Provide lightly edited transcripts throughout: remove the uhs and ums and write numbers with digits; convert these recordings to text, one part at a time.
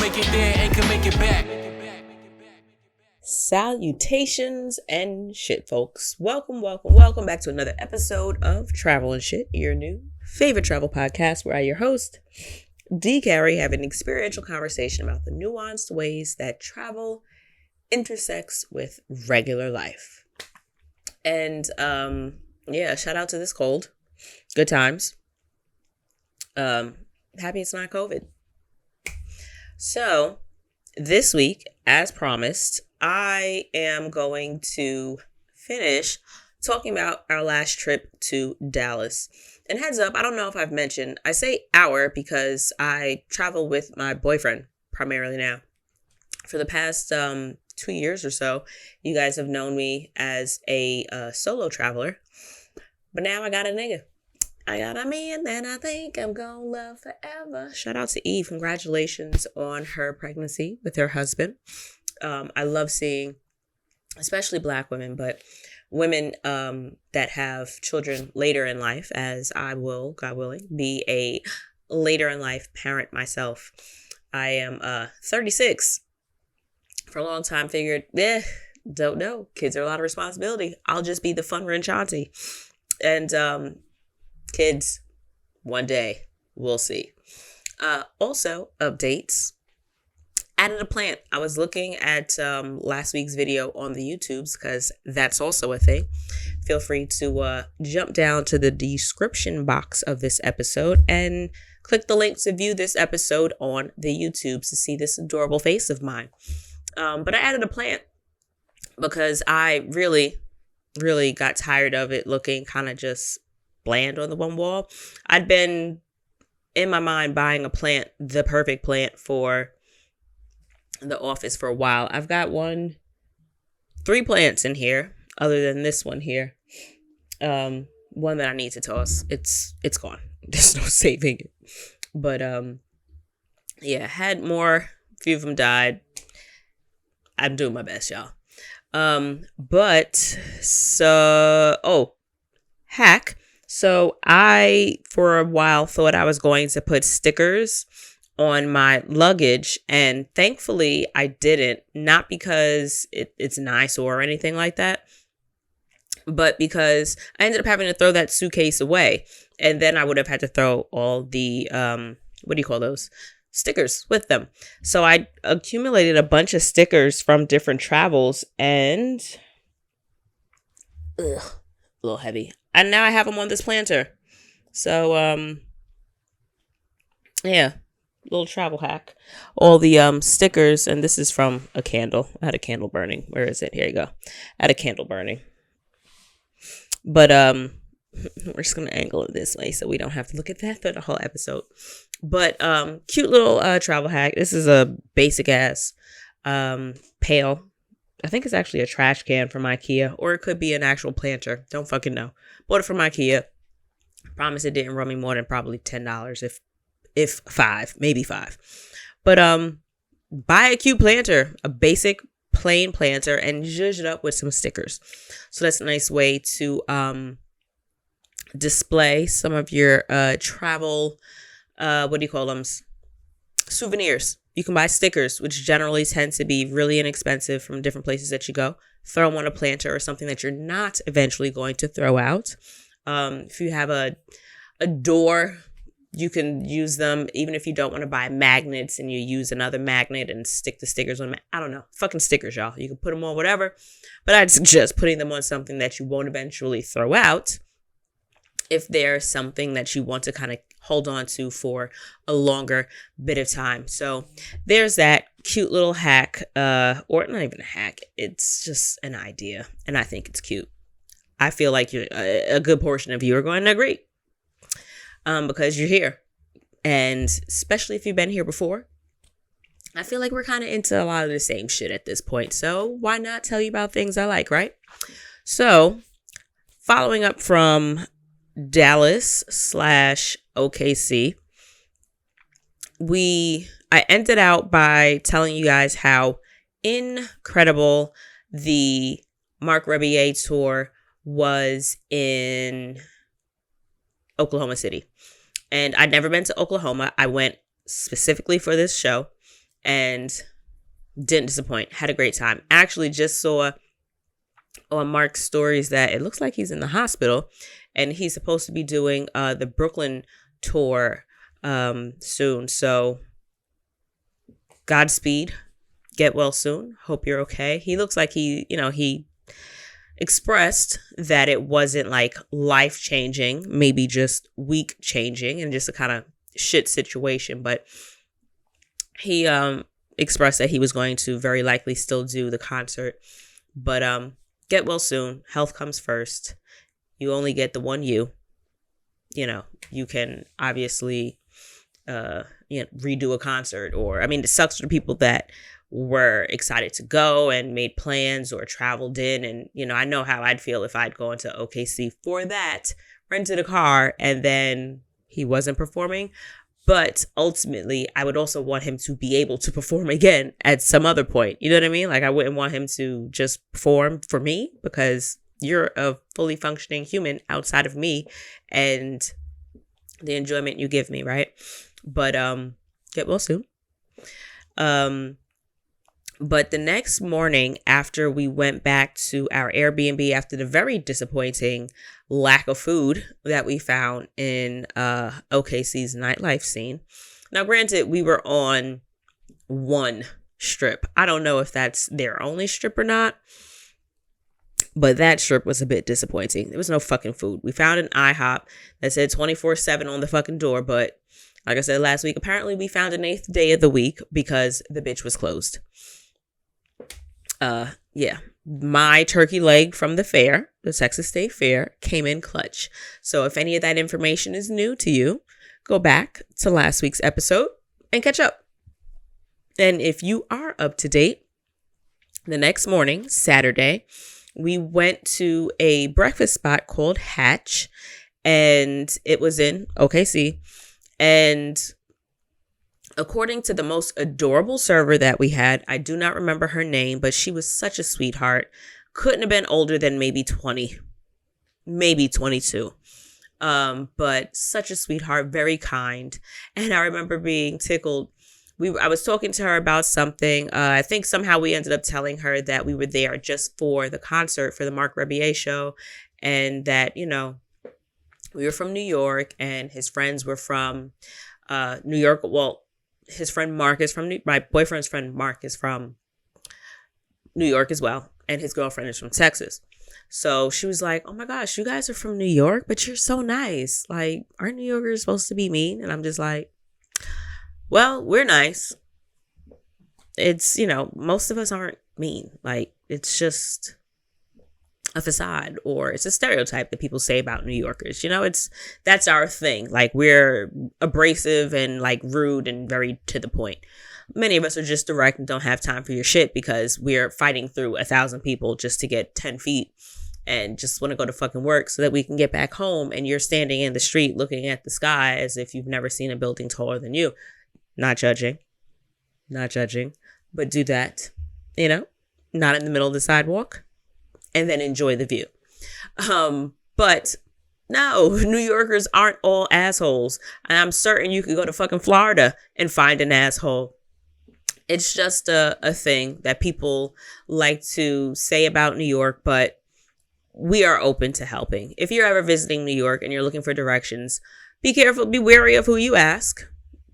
make it there and can make it back. Salutations and shit, folks. Welcome back to another episode of Travel and Shit, your new favorite travel podcast where I, your host, D. Carey, have an experiential conversation about the nuanced ways that travel intersects with regular life. And shout out to this cold. Good times. Happy it's not COVID. So this week, as promised, I am going to finish talking about our last trip to Dallas. And heads up, I don't know if I've mentioned, I say our because I travel with my boyfriend primarily now. For the past 2 years or so, you guys have known me as a solo traveler. But now I got a nigga. I got a man that I think I'm gonna love forever. Shout out to Eve. Congratulations on her pregnancy with her husband. I love seeing, especially Black women, but women that have children later in life, as I will, God willing, be a later in life parent myself. I am 36. For a long time figured, don't know. Kids are a lot of responsibility. I'll just be the fun rich auntie. And kids, one day, we'll see. Also, updates. Added a plant. I was looking at last week's video on the YouTubes because that's also a thing. Feel free to jump down to the description box of this episode and click the link to view this episode on the YouTubes to see this adorable face of mine. But I added a plant because I really got tired of it looking kind of just bland on the one wall. I'd been in my mind buying a plant, the perfect plant for the office for a while. I've got 3 plants in here other than this one here. One that I need to toss. It's gone. There's no saving it. But had more. A few of them died. I'm doing my best, y'all. Hack. So I, for a while, thought I was going to put stickers on my luggage, and thankfully I didn't. Not because it's nice or anything like that, but because I ended up having to throw that suitcase away, and then I would have had to throw all the, what do you call those? Stickers with them. So I accumulated a bunch of stickers from different travels, and a little heavy. And now I have them on this planter. So, little travel hack. All the stickers, and this is from a candle. I had a candle burning. Where is it? Here you go. I had a candle burning. But we're just gonna angle it this way so we don't have to look at that for the whole episode. But cute little travel hack. This is a basic ass pail. I think it's actually a trash can from IKEA, or it could be an actual planter. Don't fucking know. Bought it from IKEA. Promise it didn't run me more than probably $10, if 5, maybe 5. But buy a cute planter, a basic plain planter, and zhuzh it up with some stickers. So that's a nice way to display some of your travel, souvenirs. You can buy stickers, which generally tend to be really inexpensive from different places that you go. Throw them on a planter or something that you're not eventually going to throw out. If you have a door, you can use them even if you don't want to buy magnets, and you use another magnet and stick the stickers on. I don't know. Fucking stickers, y'all. You can put them on whatever. But I'd suggest putting them on something that you won't eventually throw out, if there's something that you want to kind of hold on to for a longer bit of time. So there's that cute little hack, or not even a hack. It's just an idea, and I think it's cute. I feel like a good portion of you are going to agree, because you're here. And especially if you've been here before, I feel like we're kind of into a lot of the same shit at this point. So why not tell you about things I like, right? So following up from Dallas / OKC, I ended out by telling you guys how incredible the Marc Rebillet tour was in Oklahoma City. And I'd never been to Oklahoma. I went specifically for this show. and didn't disappoint. Had a great time. Actually just saw on Mark's stories that it looks like he's in the hospital, and he's supposed to be doing the Brooklyn tour soon. So Godspeed. Get well soon. Hope you're okay. He looks like he expressed that it wasn't like life changing, maybe just week changing and just a kind of shit situation. But he expressed that he was going to very likely still do the concert. But get well soon. Health comes first. You only get the one you. You can obviously redo a concert, or it sucks for the people that were excited to go and made plans or traveled in. And, I know how I'd feel if I'd gone to OKC for that, rented a car, and then he wasn't performing. But ultimately, I would also want him to be able to perform again at some other point. You know what I mean? Like, I wouldn't want him to just perform for me, because you're a fully functioning human outside of me and the enjoyment you give me, right? But get well soon. But the next morning, after we went back to our Airbnb after the very disappointing lack of food that we found in OKC's nightlife scene. Now, granted, we were on one strip. I don't know if that's their only strip or not, but that strip was a bit disappointing. There was no fucking food. We found an IHOP that said 24/7 on the fucking door, but like I said last week, apparently we found an 8th day of the week because the bitch was closed. My turkey leg from the fair, the Texas State Fair, came in clutch. So if any of that information is new to you, go back to last week's episode and catch up. And if you are up to date, the next morning, Saturday, we went to a breakfast spot called Hatch, and it was in OKC. And according to the most adorable server that we had, I do not remember her name, but she was such a sweetheart. Couldn't have been older than maybe 20, maybe 22. But such a sweetheart, very kind. And I remember being tickled. I was talking to her about something. I think somehow we ended up telling her that we were there just for the concert for the Mark Rebier show, and that, we were from New York and his friends were from New York. Well, his friend Mark is from my boyfriend's friend Mark is from New York as well, and his girlfriend is from Texas. So she was like, "Oh my gosh, you guys are from New York, but you're so nice. Like, aren't New Yorkers supposed to be mean?" And I'm just like, well, we're nice. It's, most of us aren't mean. Like, it's just a facade, or it's a stereotype that people say about New Yorkers. That's our thing. Like, we're abrasive and like rude and very to the point. Many of us are just direct and don't have time for your shit because we're fighting through 1,000 people just to get 10 feet and just want to go to fucking work so that we can get back home. And you're standing in the street looking at the sky as if you've never seen a building taller than you. Not judging, but do that, not in the middle of the sidewalk, and then enjoy the view. But no, New Yorkers aren't all assholes. And I'm certain you could go to fucking Florida and find an asshole. It's just a thing that people like to say about New York, but we are open to helping. If you're ever visiting New York and you're looking for directions, be careful, be wary of who you ask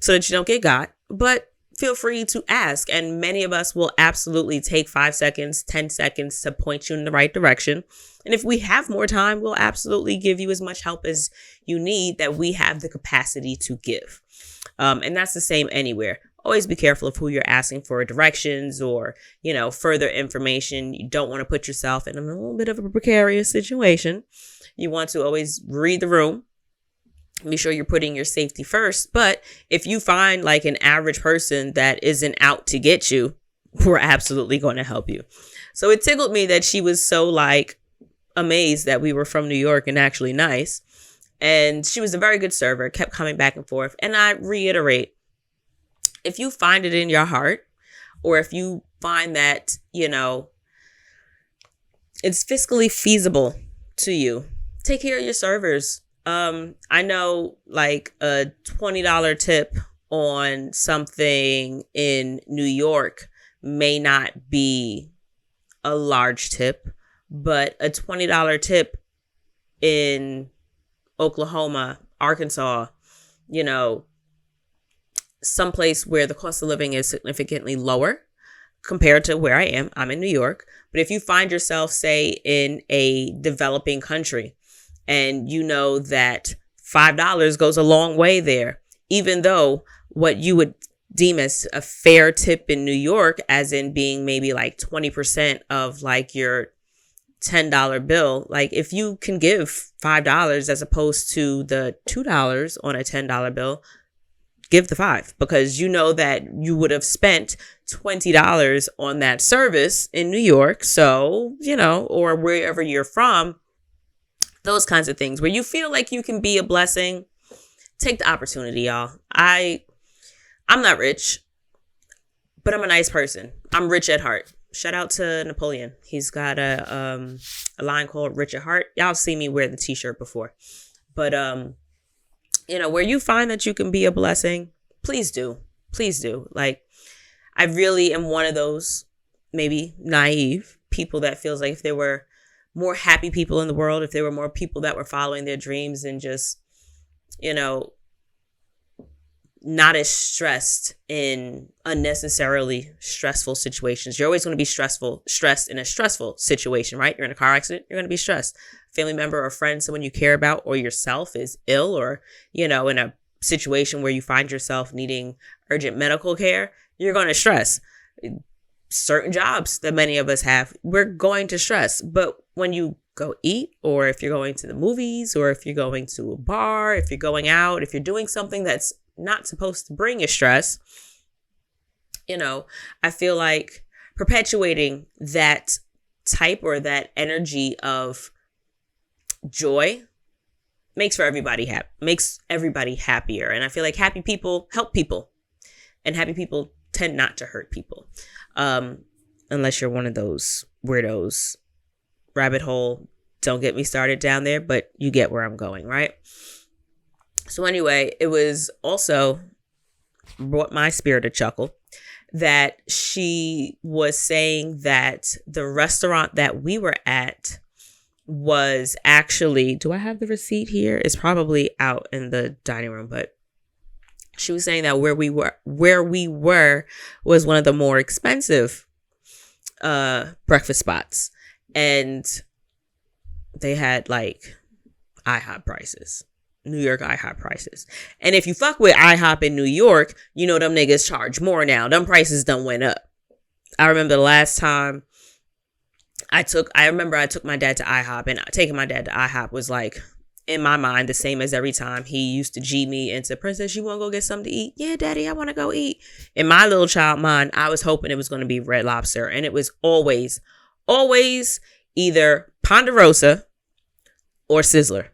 so that you don't get got, but feel free to ask. And many of us will absolutely take 5 seconds, 10 seconds to point you in the right direction. And if we have more time, we'll absolutely give you as much help as you need that we have the capacity to give. And that's the same anywhere. Always be careful of who you're asking for directions or, further information. You don't want to put yourself in a little bit of a precarious situation. You want to always read the room. Be sure you're putting your safety first. But if you find like an average person that isn't out to get you, we're absolutely going to help you. So it tickled me that she was so like amazed that we were from New York and actually nice. And she was a very good server, kept coming back and forth. And I reiterate, if you find it in your heart, or if you find that, it's fiscally feasible to you, take care of your servers. I know like a $20 tip on something in New York may not be a large tip, but a $20 tip in Oklahoma, Arkansas, someplace where the cost of living is significantly lower compared to where I am. I'm in New York. But if you find yourself, say, in a developing country and you know that $5 goes a long way there, even though what you would deem as a fair tip in New York, as in being maybe like 20% of like your $10 bill, like if you can give $5 as opposed to the $2 on a $10 bill, give the $5, because you know that you would have spent $20 on that service in New York. So, or wherever you're from, those kinds of things where you feel like you can be a blessing. Take the opportunity, y'all. I'm not rich, but I'm a nice person. I'm rich at heart. Shout out to Napoleon. He's got a line called Rich at Heart. Y'all see me wear the t-shirt before. But, where you find that you can be a blessing, please do. Please do. Like, I really am one of those maybe naive people that feels like if there were more happy people in the world, if there were more people that were following their dreams and just, not as stressed in unnecessarily stressful situations. You're always going to be stressed in a stressful situation, right? You're in a car accident, you're going to be stressed. Family member or friend, someone you care about, or yourself is ill, or, in a situation where you find yourself needing urgent medical care, you're going to stress. Certain jobs that many of us have, we're going to stress. But when you go eat, or if you're going to the movies, or if you're going to a bar, if you're going out, if you're doing something that's not supposed to bring you stress, I feel like perpetuating that type or that energy of joy makes everybody happier. And I feel like happy people help people, and happy people tend not to hurt people. Unless you're one of those weirdos. Rabbit hole, don't get me started down there, but you get where I'm going, right? So anyway, it was also brought my spirit a chuckle that she was saying that the restaurant that we were at was actually, do I have the receipt here? It's probably out in the dining room, but she was saying that where we were was one of the more expensive breakfast spots, and they had like IHOP prices. New York IHOP prices. And if you fuck with IHOP in New York, them niggas charge more now. Them prices done went up. I remember the last time I took my dad to IHOP, and taking my dad to IHOP was like, in my mind, the same as every time he used to G me into, Princess, you want to go get something to eat? Yeah, Daddy, I want to go eat. In my little child mind, I was hoping it was going to be Red Lobster. And it was always either Ponderosa or Sizzler.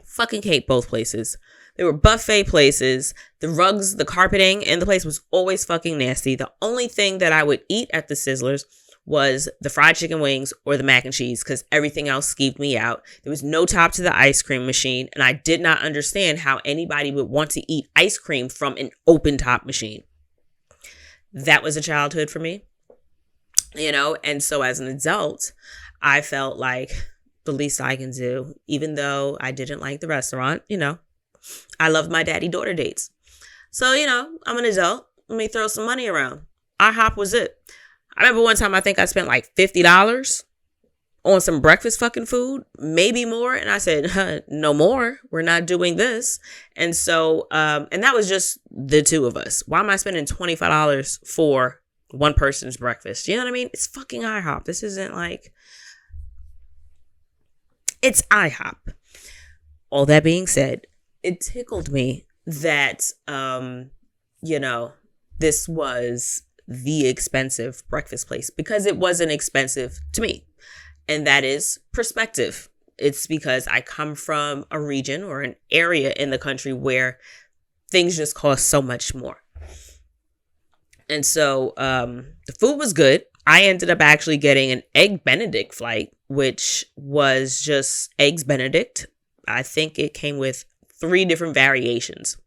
Fucking hate both places. They were buffet places. The rugs, the carpeting in the place was always fucking nasty. The only thing that I would eat at the Sizzlers was the fried chicken wings or the mac and cheese, because everything else skeeved me out. There was no top to the ice cream machine, and I did not understand how anybody would want to eat ice cream from an open top machine. That was a childhood for me, and so as an adult, I felt like the least I can do, even though I didn't like the restaurant, I loved my daddy-daughter dates. So, I'm an adult. Let me throw some money around. IHOP was it. I remember one time I think I spent like $50 on some breakfast fucking food, maybe more. And I said, no more. We're not doing this. And so, and that was just the two of us. Why am I spending $25 for one person's breakfast? You know what I mean? It's fucking IHOP. This isn't like... It's IHOP. All that being said, it tickled me that, this was the expensive breakfast place, because it wasn't expensive to me. And that is perspective. It's because I come from a region or an area in the country where things just cost so much more. And so the food was good. I ended up actually getting an Egg Benedict flight, which was just Eggs Benedict. I think it came with 3 different variations.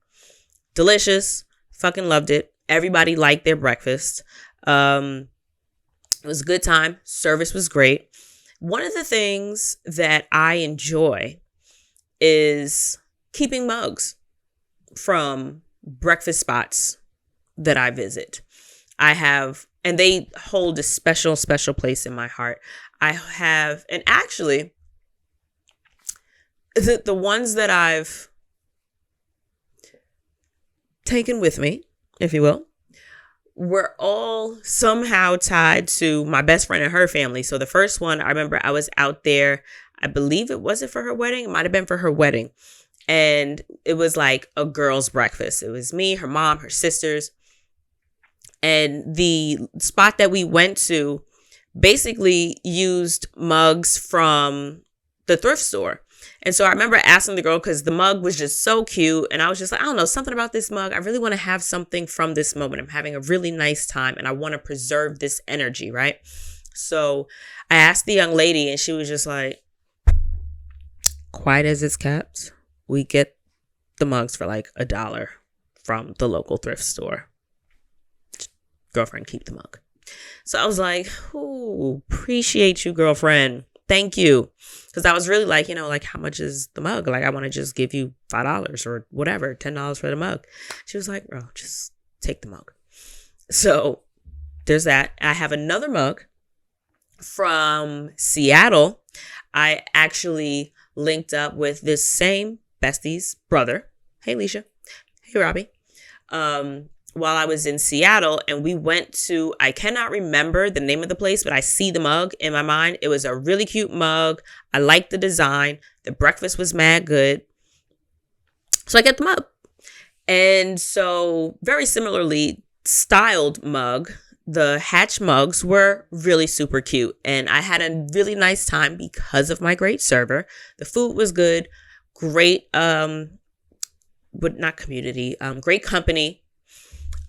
Delicious. Fucking loved it. Everybody liked their breakfast. It was a good time. Service was great. One of the things that I enjoy is keeping mugs from breakfast spots that I visit. And they hold a special, special place in my heart. And actually, the ones that I've taken with me, if you will, were all somehow tied to my best friend and her family. So the first one, I remember I was out there, I believe it wasn't for her wedding. It might have been for her wedding. And it was like a girl's breakfast. It was me, her mom, her sisters. And the spot that we went to basically used mugs from the thrift store. And so I remember asking the girl, because the mug was just so cute. And I was just like, I don't know, something about this mug. I really want to have something from this moment. I'm having a really nice time and I want to preserve this energy, right? So I asked the young lady and she was just like, quiet as it's kept, we get the mugs for like $1 from the local thrift store. Girlfriend, keep the mug. So I was like, ooh, appreciate you, girlfriend. Thank you. Because I was really like, like, how much is the mug? Like, I want to just give you $5 or whatever, $10 for the mug. She was like, bro, just take the mug. So there's that. I have another mug from Seattle. I actually linked up with this same bestie's brother. Hey, Leisha. Hey, Robbie. While I was in Seattle, and we went to, I cannot remember the name of the place, but I see the mug in my mind. It was a really cute mug. I liked the design. The breakfast was mad good. So I get the mug. And so very similarly styled mug, the Hatch mugs were really super cute. And I had a really nice time because of my great server. The food was good. Great, but not community, great company.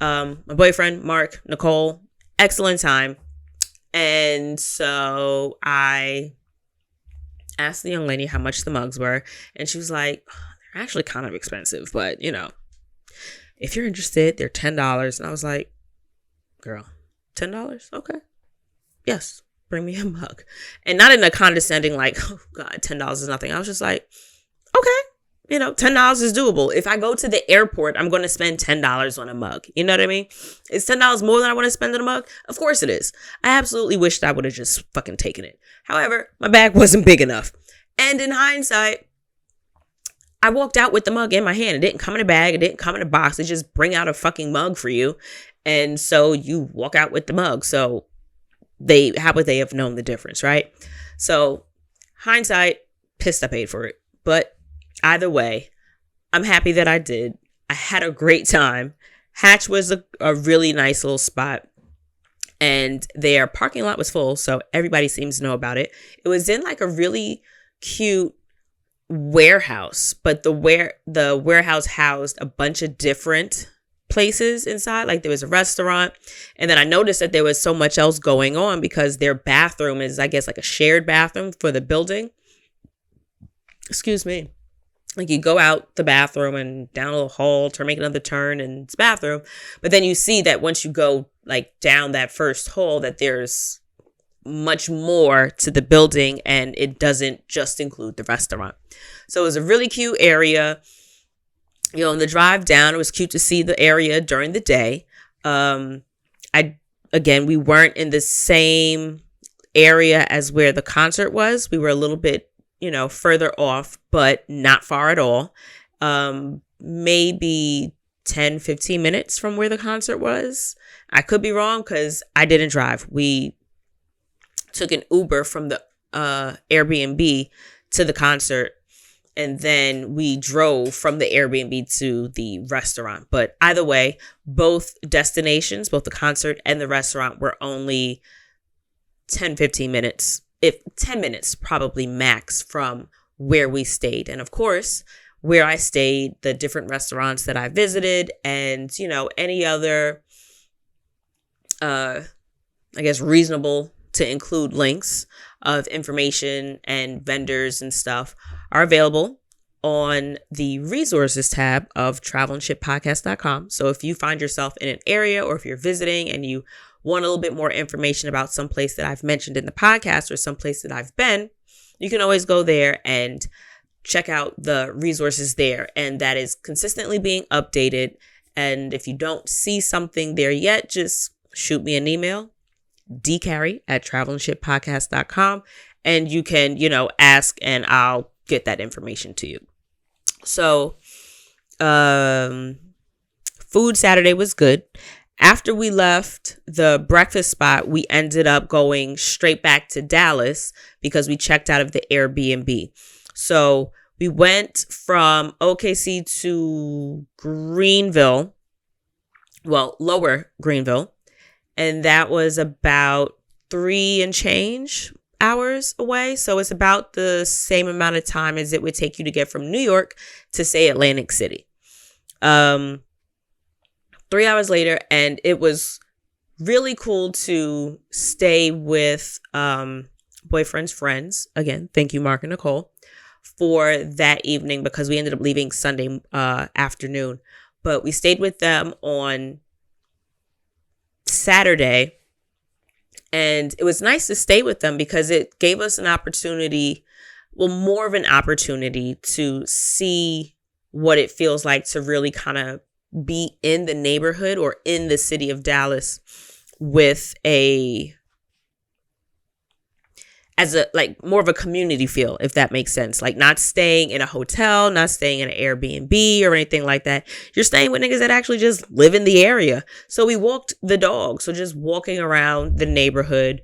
My boyfriend, Mark, Nicole, excellent time. And so I asked the young lady how much the mugs were. And she was like, oh, they're actually kind of expensive, but if you're interested, they're $10. And I was like, girl, $10? Okay. Yes. Bring me a mug. And not in a condescending, like, oh God, $10 is nothing. I was just like, okay. $10 is doable. If I go to the airport, I'm going to spend $10 on a mug. You know what I mean? Is $10 more than I want to spend on a mug? Of course it is. I absolutely wished I would have just fucking taken it. However, my bag wasn't big enough. And in hindsight, I walked out with the mug in my hand. It didn't come in a bag. It didn't come in a box. They just bring out a fucking mug for you. And so you walk out with the mug. So how would they have known the difference, right? So hindsight, pissed I paid for it. But either way, I'm happy that I did. I had a great time. Hatch was a really nice little spot. And their parking lot was full, so everybody seems to know about it. It was in like a really cute warehouse, but the warehouse housed a bunch of different places inside. Like there was a restaurant. And then I noticed that there was so much else going on because their bathroom is, I guess, like a shared bathroom for the building. Excuse me. Like you go out the bathroom and down a little hall to make another turn and it's bathroom. But then you see that once you go like down that first hall that there's much more to the building and it doesn't just include the restaurant. So it was a really cute area. On the drive down, it was cute to see the area during the day. We weren't in the same area as where the concert was. We were a little bit further off, but not far at all. Maybe 10, 15 minutes from where the concert was. I could be wrong because I didn't drive. We took an Uber from the Airbnb to the concert. And then we drove from the Airbnb to the restaurant. But either way, both destinations, both the concert and the restaurant were only 10, 15 minutes. If 10 minutes probably max from where we stayed. And of course, where I stayed, the different restaurants that I visited and, any other, reasonable to include links of information and vendors and stuff are available on the resources tab of travelandshippodcast.com. So if you find yourself in an area or if you're visiting and you want a little bit more information about some place that I've mentioned in the podcast or some place that I've been, you can always go there and check out the resources there. And that is consistently being updated. And if you don't see something there yet, just shoot me an email, dcarry@travelandshippodcast.com. And you can, ask and I'll get that information to you. So, food Saturday was good. After we left the breakfast spot, we ended up going straight back to Dallas because we checked out of the Airbnb. So we went from OKC to Greenville, lower Greenville, and that was about 3 and change hours away. So it's about the same amount of time as it would take you to get from New York to, say, Atlantic City. 3 hours later, and it was really cool to stay with boyfriend's friends. Again, thank you, Mark and Nicole, for that evening because we ended up leaving Sunday afternoon. But we stayed with them on Saturday. And it was nice to stay with them because it gave us an opportunity, more of an opportunity to see what it feels like to really kind of be in the neighborhood or in the city of Dallas with more of a community feel, if that makes sense. Like not staying in a hotel, not staying in an Airbnb or anything like that. You're staying with niggas that actually just live in the area. So we walked the dog. So just walking around the neighborhood,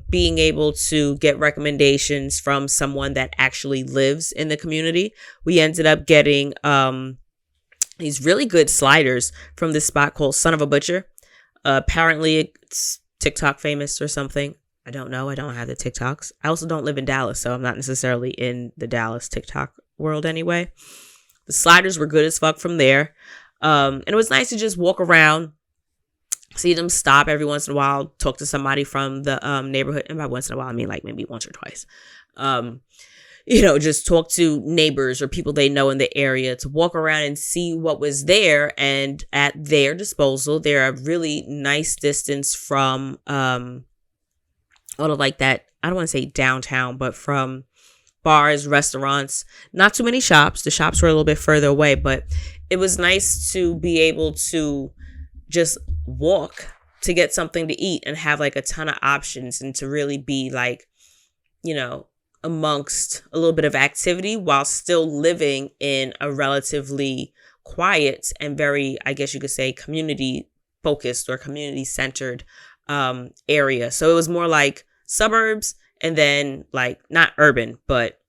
being able to get recommendations from someone that actually lives in the community. We ended up getting these really good sliders from this spot called Son of a Butcher. Apparently it's TikTok famous or something. I don't know. I don't have the TikToks. I also don't live in Dallas, so I'm not necessarily in the Dallas TikTok world anyway. The sliders were good as fuck from there. And it was nice to just walk around, see them stop every once in a while, talk to somebody from the neighborhood. And by once in a while, I mean like maybe once or twice. Just talk to neighbors or people they know in the area, to walk around and see what was there. And at their disposal, they're a really nice distance from like that, I don't want to say downtown, but from bars, restaurants, not too many shops. The shops were a little bit further away, but it was nice to be able to just walk to get something to eat and have like a ton of options and to really be like, amongst a little bit of activity while still living in a relatively quiet and very, I guess you could say, community focused or community centered area. So it was more like suburbs and then like not urban, but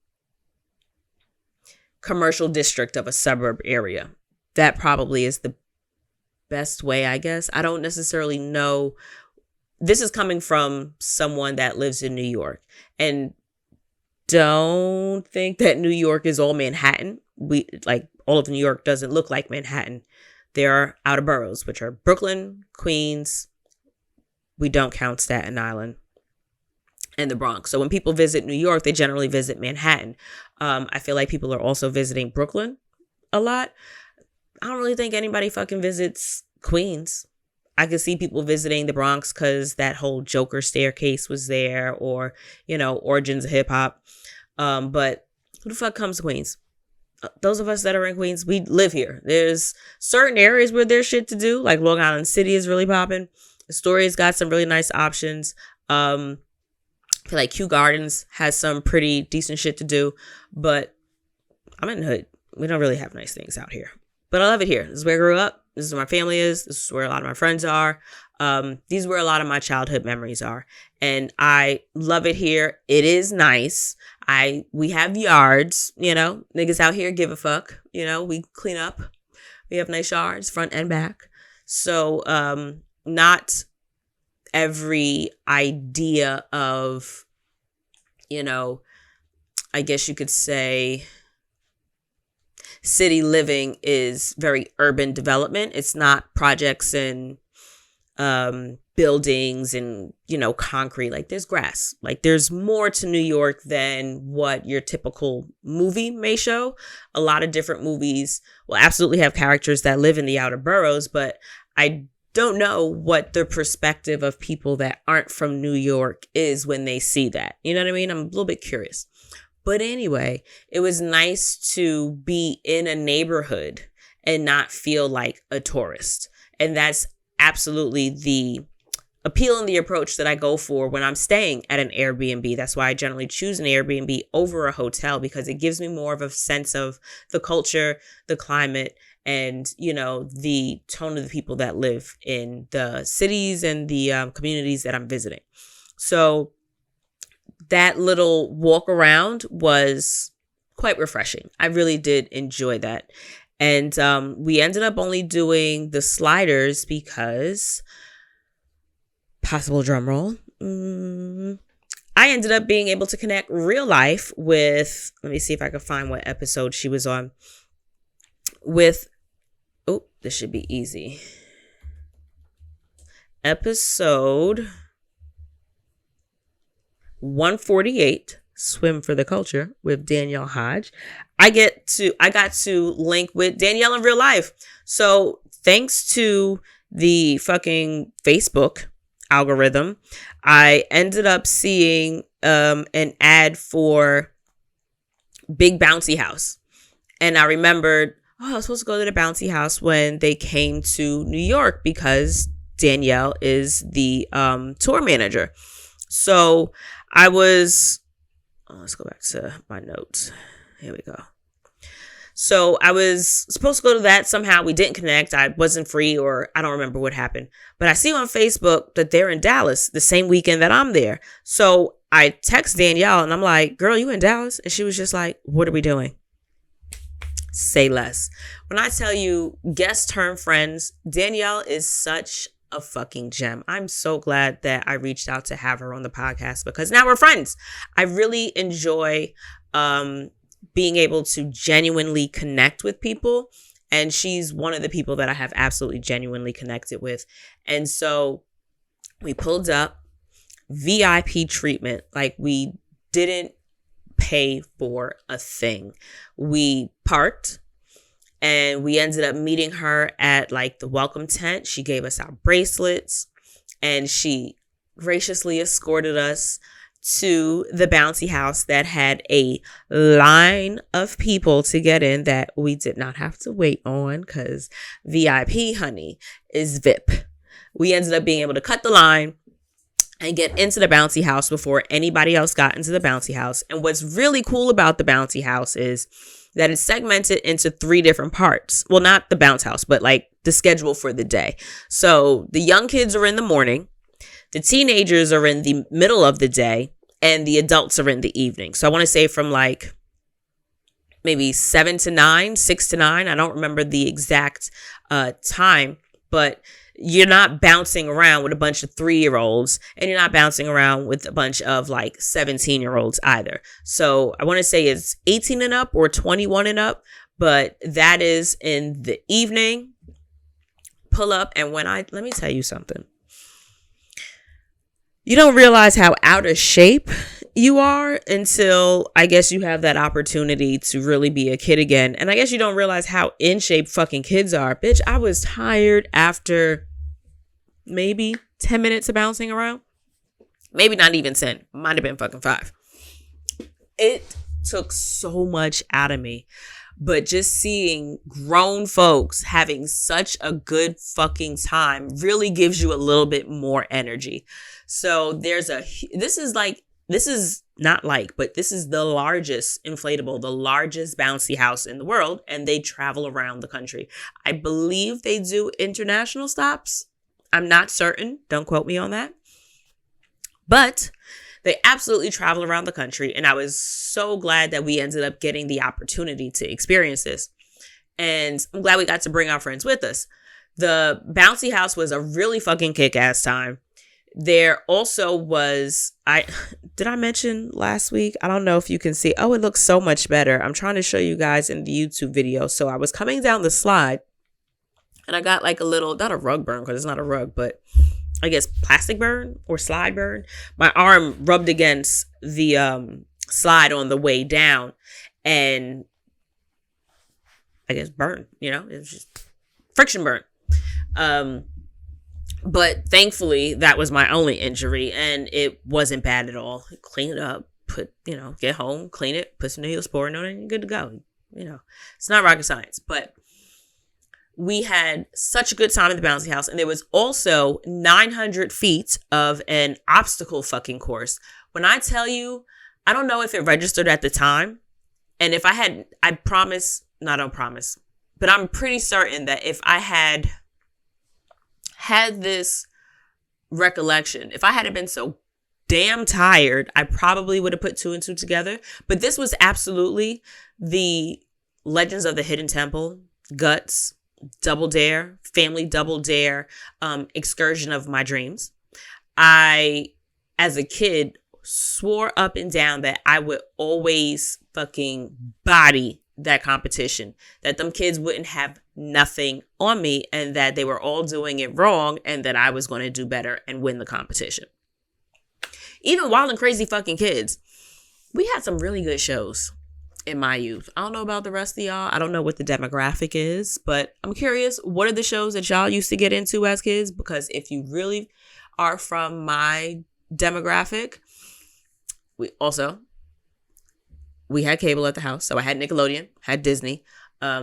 commercial district of a suburb area. That probably is the best way, I guess. I don't necessarily know. This is coming from someone that lives in New York, and don't think that New York is all Manhattan. All of New York doesn't look like Manhattan. There are outer boroughs, which are Brooklyn, Queens. We don't count Staten Island and the Bronx. So when people visit New York, they generally visit Manhattan. I feel like people are also visiting Brooklyn a lot. I don't really think anybody fucking visits Queens. I could see people visiting the Bronx because that whole Joker staircase was there, or, origins of hip hop. But who the fuck comes to Queens? Those of us that are in Queens, we live here. There's certain areas where there's shit to do. Like Long Island City is really popping. Astoria's got some really nice options. I feel like Kew Gardens has some pretty decent shit to do. But I'm in the hood. We don't really have nice things out here. But I love it here. This is where I grew up. This is where my family is. This is where a lot of my friends are. These are where a lot of my childhood memories are. And I love it here. It is nice. We have yards, niggas out here give a fuck. We clean up. We have nice yards, front and back. So, not every idea of, I guess you could say, city living is very urban development. It's not projects and buildings and, concrete. Like there's grass. Like there's more to New York than what your typical movie may show. A lot of different movies will absolutely have characters that live in the outer boroughs, but I don't know what the perspective of people that aren't from New York is when they see that. You know what I mean? I'm a little bit curious. But anyway, it was nice to be in a neighborhood and not feel like a tourist. And that's absolutely the appeal and the approach that I go for when I'm staying at an Airbnb. That's why I generally choose an Airbnb over a hotel, because it gives me more of a sense of the culture, the climate, and, the tone of the people that live in the cities and the communities that I'm visiting. So that little walk around was quite refreshing. I really did enjoy that. And we ended up only doing the sliders because, possible drum roll, I ended up being able to connect real life with, let me see if I can find what episode she was on, with, this should be easy. Episode 148, Swim for the Culture, with Danielle Hodge. I got to link with Danielle in real life. So thanks to the fucking Facebook algorithm, I ended up seeing an ad for Big Bouncy House. And I remembered, I was supposed to go to the Bouncy House when they came to New York because Danielle is the tour manager. So I was, let's go back to my notes. Here we go. So I was supposed to go to that. Somehow we didn't connect. I wasn't free, or I don't remember what happened. But I see on Facebook that they're in Dallas the same weekend that I'm there. So I text Danielle and I'm like, girl, you in Dallas? And she was just like, what are we doing? Say less. When I tell you guest turn friends, Danielle is such a fucking gem. I'm so glad that I reached out to have her on the podcast, because now we're friends. I really enjoy being able to genuinely connect with people. And she's one of the people that I have absolutely genuinely connected with. And so we pulled up, VIP treatment. Like we didn't pay for a thing. We parked and we ended up meeting her at like the welcome tent. She gave us our bracelets and she graciously escorted us to the bouncy house that had a line of people to get in that we did not have to wait on, because VIP, honey, is VIP. We ended up being able to cut the line and get into the bouncy house before anybody else got into the bouncy house. And what's really cool about the bouncy house is that it's segmented into 3 different parts. Well, not the bounce house, but like the schedule for the day. So the young kids are in the morning, the teenagers are in the middle of the day, and the adults are in the evening. So I want to say from like maybe 7 to 9, 6 to 9. I don't remember the exact time, but you're not bouncing around with a bunch of 3-year-olds, and you're not bouncing around with a bunch of like 17-year-olds either. So I want to say it's 18 and up or 21 and up, but that is in the evening. Pull up. And let me tell you something. You don't realize how out of shape you are until I guess you have that opportunity to really be a kid again. And I guess you don't realize how in shape fucking kids are. Bitch, I was tired after maybe 10 minutes of bouncing around. Maybe not even 10. Might have been fucking 5. It took so much out of me. But just seeing grown folks having such a good fucking time really gives you a little bit more energy. So this is the largest inflatable, the largest bouncy house in the world, and they travel around the country. I believe they do international stops. I'm not certain. Don't quote me on that. But they absolutely travel around the country, and I was so glad that we ended up getting the opportunity to experience this. And I'm glad we got to bring our friends with us. The bouncy house was a really fucking kick-ass time. There also was, did I mention last week? I don't know if you can see. Oh, it looks so much better. I'm trying to show you guys in the YouTube video. So I was coming down the slide and I got like a little, not a rug burn because it's not a rug, but I guess, plastic burn or slide burn. My arm rubbed against the slide on the way down and I guess burn, it was just friction burn. But thankfully that was my only injury and it wasn't bad at all. Clean it up, get home, clean it, put some Neosporin on it and you're good to go. It's not rocket science, but we had such a good time at the bouncy house. And there was also 900 feet of an obstacle fucking course. When I tell you, I don't know if it registered at the time. And if I had, don't promise, but I'm pretty certain that if I had this recollection, if I hadn't been so damn tired, I probably would have put 2 and 2 together. But this was absolutely the Legends of the Hidden Temple, Guts, Double Dare, Family Double Dare, excursion of my dreams. I, as a kid, swore up and down that I would always fucking body that competition, that them kids wouldn't have nothing on me and that they were all doing it wrong and that I was going to do better and win the competition. Even Wild and Crazy fucking Kids, we had some really good shows in my youth. I don't know about the rest of y'all. I don't know what the demographic is, but I'm curious, what are the shows that y'all used to get into as kids? Because if you really are from my demographic, we had cable at the house. So I had Nickelodeon, had Disney.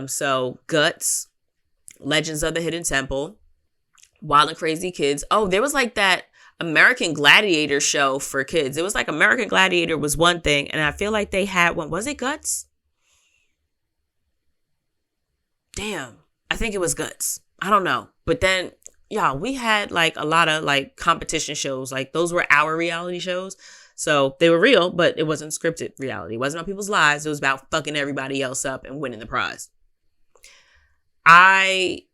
So Guts, Legends of the Hidden Temple, Wild and Crazy Kids. Oh, there was like that American Gladiator show for kids. It was like American Gladiator was one thing. And I feel like they had one. Was it Guts? Damn. I think it was Guts. I don't know. But then, y'all, we had like a lot of like competition shows. Like those were our reality shows. So they were real, but it wasn't scripted reality. It wasn't about people's lives. It was about fucking everybody else up and winning the prize. I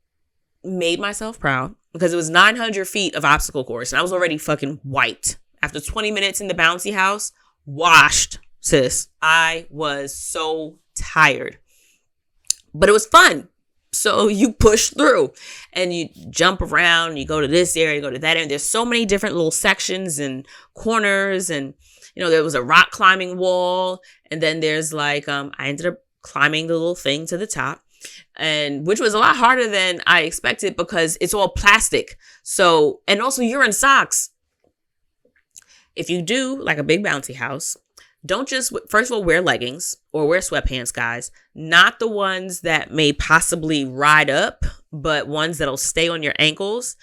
made myself proud because it was 900 feet of obstacle course and I was already fucking wiped. After 20 minutes in the bouncy house, washed, sis. I was so tired. But it was fun. So you push through and you jump around, you go to this area, you go to that area. There's so many different little sections and corners and, there was a rock climbing wall. And then there's like, I ended up climbing the little thing to the top and which was a lot harder than I expected because it's all plastic. So, and also you're in socks. If you do like a big bouncy house, don't just, first of all, wear leggings or wear sweatpants, guys. Not the ones that may possibly ride up, but ones that'll stay on your ankles.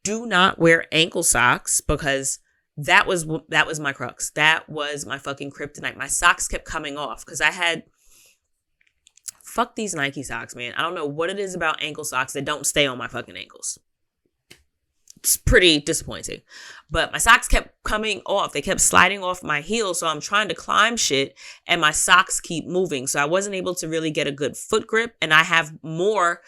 Do not wear ankle socks because that was my crux. That was my fucking kryptonite. My socks kept coming off because I had, fuck these Nike socks, man. I don't know what it is about ankle socks that don't stay on my fucking ankles. It's pretty disappointing. But my socks kept coming off. They kept sliding off my heels. So I'm trying to climb shit and my socks keep moving. So I wasn't able to really get a good foot grip. And I have more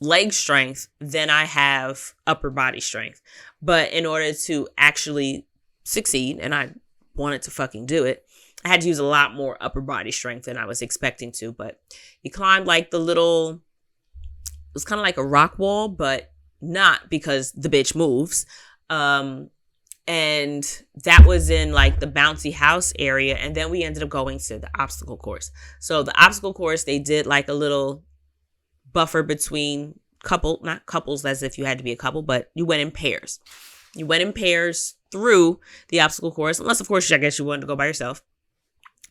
leg strength than I have upper body strength. But in order to actually succeed, and I wanted to fucking do it, I had to use a lot more upper body strength than I was expecting to. But you climbed like the little, it was kind of like a rock wall, but not because the bitch moves. And that was in like the bouncy house area. And then we ended up going to the obstacle course. So the obstacle course, they did like a little buffer between not couples as if you had to be a couple, but you went in pairs. You went in pairs through the obstacle course, unless of course I guess you wanted to go by yourself.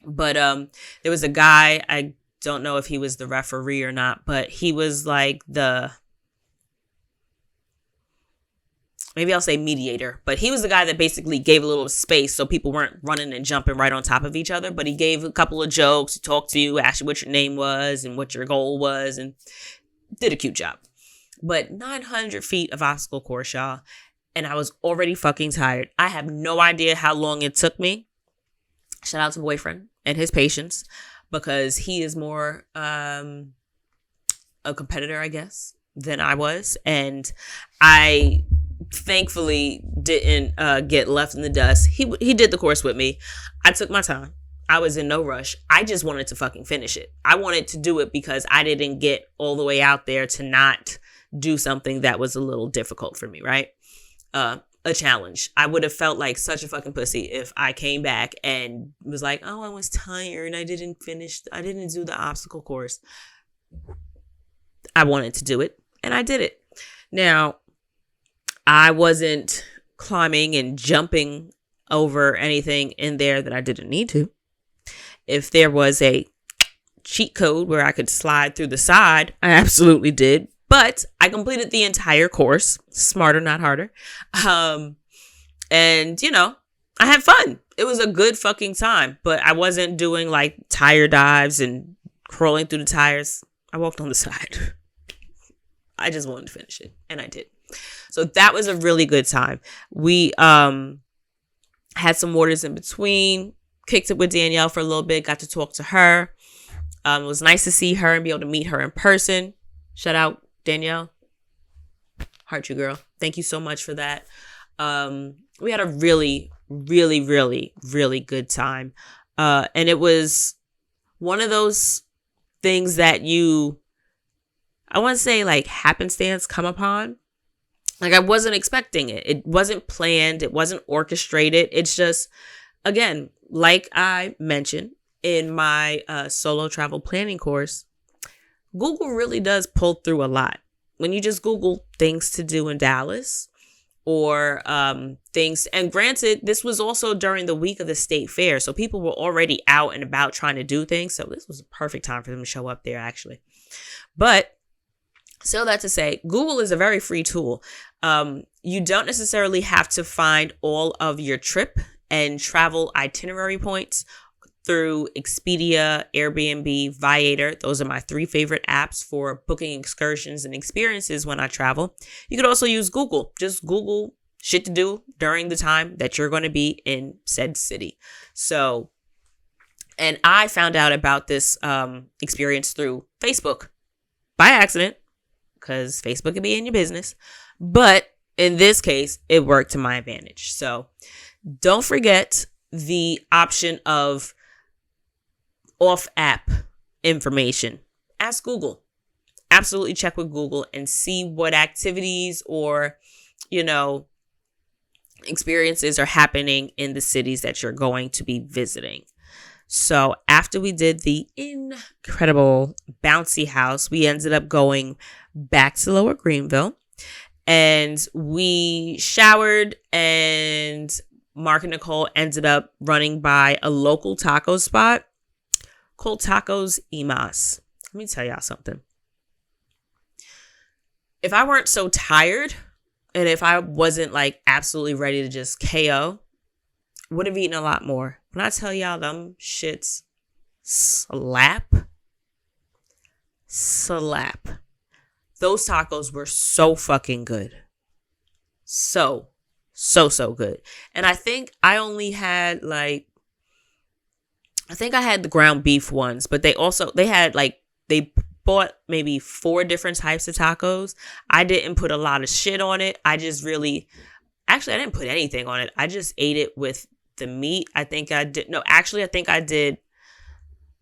But there was a guy, I don't know if he was the referee or not, but he was like maybe I'll say mediator, but he was the guy that basically gave a little space so people weren't running and jumping right on top of each other. But he gave a couple of jokes, he talked to you, asked you what your name was and what your goal was, and did a cute job. But 900 feet of obstacle course, y'all, and I was already fucking tired. I have no idea how long it took me. Shout out to boyfriend and his patience, because he is more a competitor, I guess, than I was. And I thankfully didn't get left in the dust. He did the course with me. I took my time. I was in no rush. I just wanted to fucking finish it. I wanted to do it because I didn't get all the way out there to not do something that was a little difficult for me, right? A challenge. I would have felt like such a fucking pussy if I came back and was like, oh, I was tired. I didn't do the obstacle course. I wanted to do it, and I did it. Now, I wasn't climbing and jumping over anything in there that I didn't need to. If there was a cheat code where I could slide through the side, I absolutely did. But I completed the entire course. Smarter, not harder. And, I had fun. It was a good fucking time. But I wasn't doing like tire dives and crawling through the tires. I walked on the side. I just wanted to finish it. And I did. So that was a really good time. We had some waters in between. Kicked it with Danielle for a little bit. Got to talk to her. It was nice to see her and be able to meet her in person. Shout out, Danielle. Heart you, girl. Thank you so much for that. We had a really, really, really, really good time. And it was one of those things that I want to say like happenstance come upon. Like I wasn't expecting it. It wasn't planned. It wasn't orchestrated. It's just, again, like I mentioned in my solo travel planning course, Google really does pull through a lot. When you just Google things to do in Dallas or things, and granted, this was also during the week of the state fair. So people were already out and about trying to do things. So this was a perfect time for them to show up there, actually. But so that to say, Google is a very free tool. You don't necessarily have to find all of your trip and travel itinerary points through Expedia, Airbnb, Viator. Those are my 3 favorite apps for booking excursions and experiences when I travel. You could also use Google. Just Google shit to do during the time that you're going to be in said city. So, and I found out about this experience through Facebook by accident, because Facebook can be in your business. But in this case, it worked to my advantage. So don't forget the option of off-app information. Ask Google. Absolutely check with Google and see what activities or, experiences are happening in the cities that you're going to be visiting. So after we did the incredible bouncy house, we ended up going back to Lower Greenville and we showered, and Mark and Nicole ended up running by a local taco spot called Tacos y Mas. Let me tell y'all something. If I weren't so tired and if I wasn't like absolutely ready to just KO, would have eaten a lot more. When I tell y'all them shits slap. Those tacos were so fucking good. So good. And I think I only had I had the ground beef ones, but they bought maybe 4 different types of tacos. I didn't put a lot of shit on it. I didn't put anything on it. I just ate it with the meat. I think I did.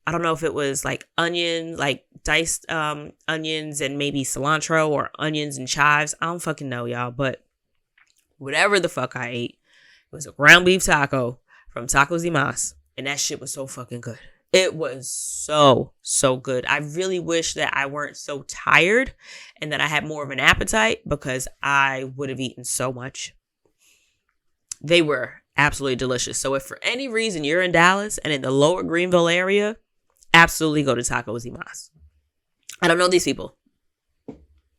I don't know if it was like onion, like diced onions and maybe cilantro or onions and chives. I don't fucking know, y'all. But whatever the fuck I ate, it was a ground beef taco from Tacos y Mas. And that shit was so fucking good. It was so good. I really wish that I weren't so tired and that I had more of an appetite, because I would have eaten so much. They were absolutely delicious. So if for any reason you're in Dallas and in the Lower Greenville area, absolutely go to Tacos y Mas. I don't know these people.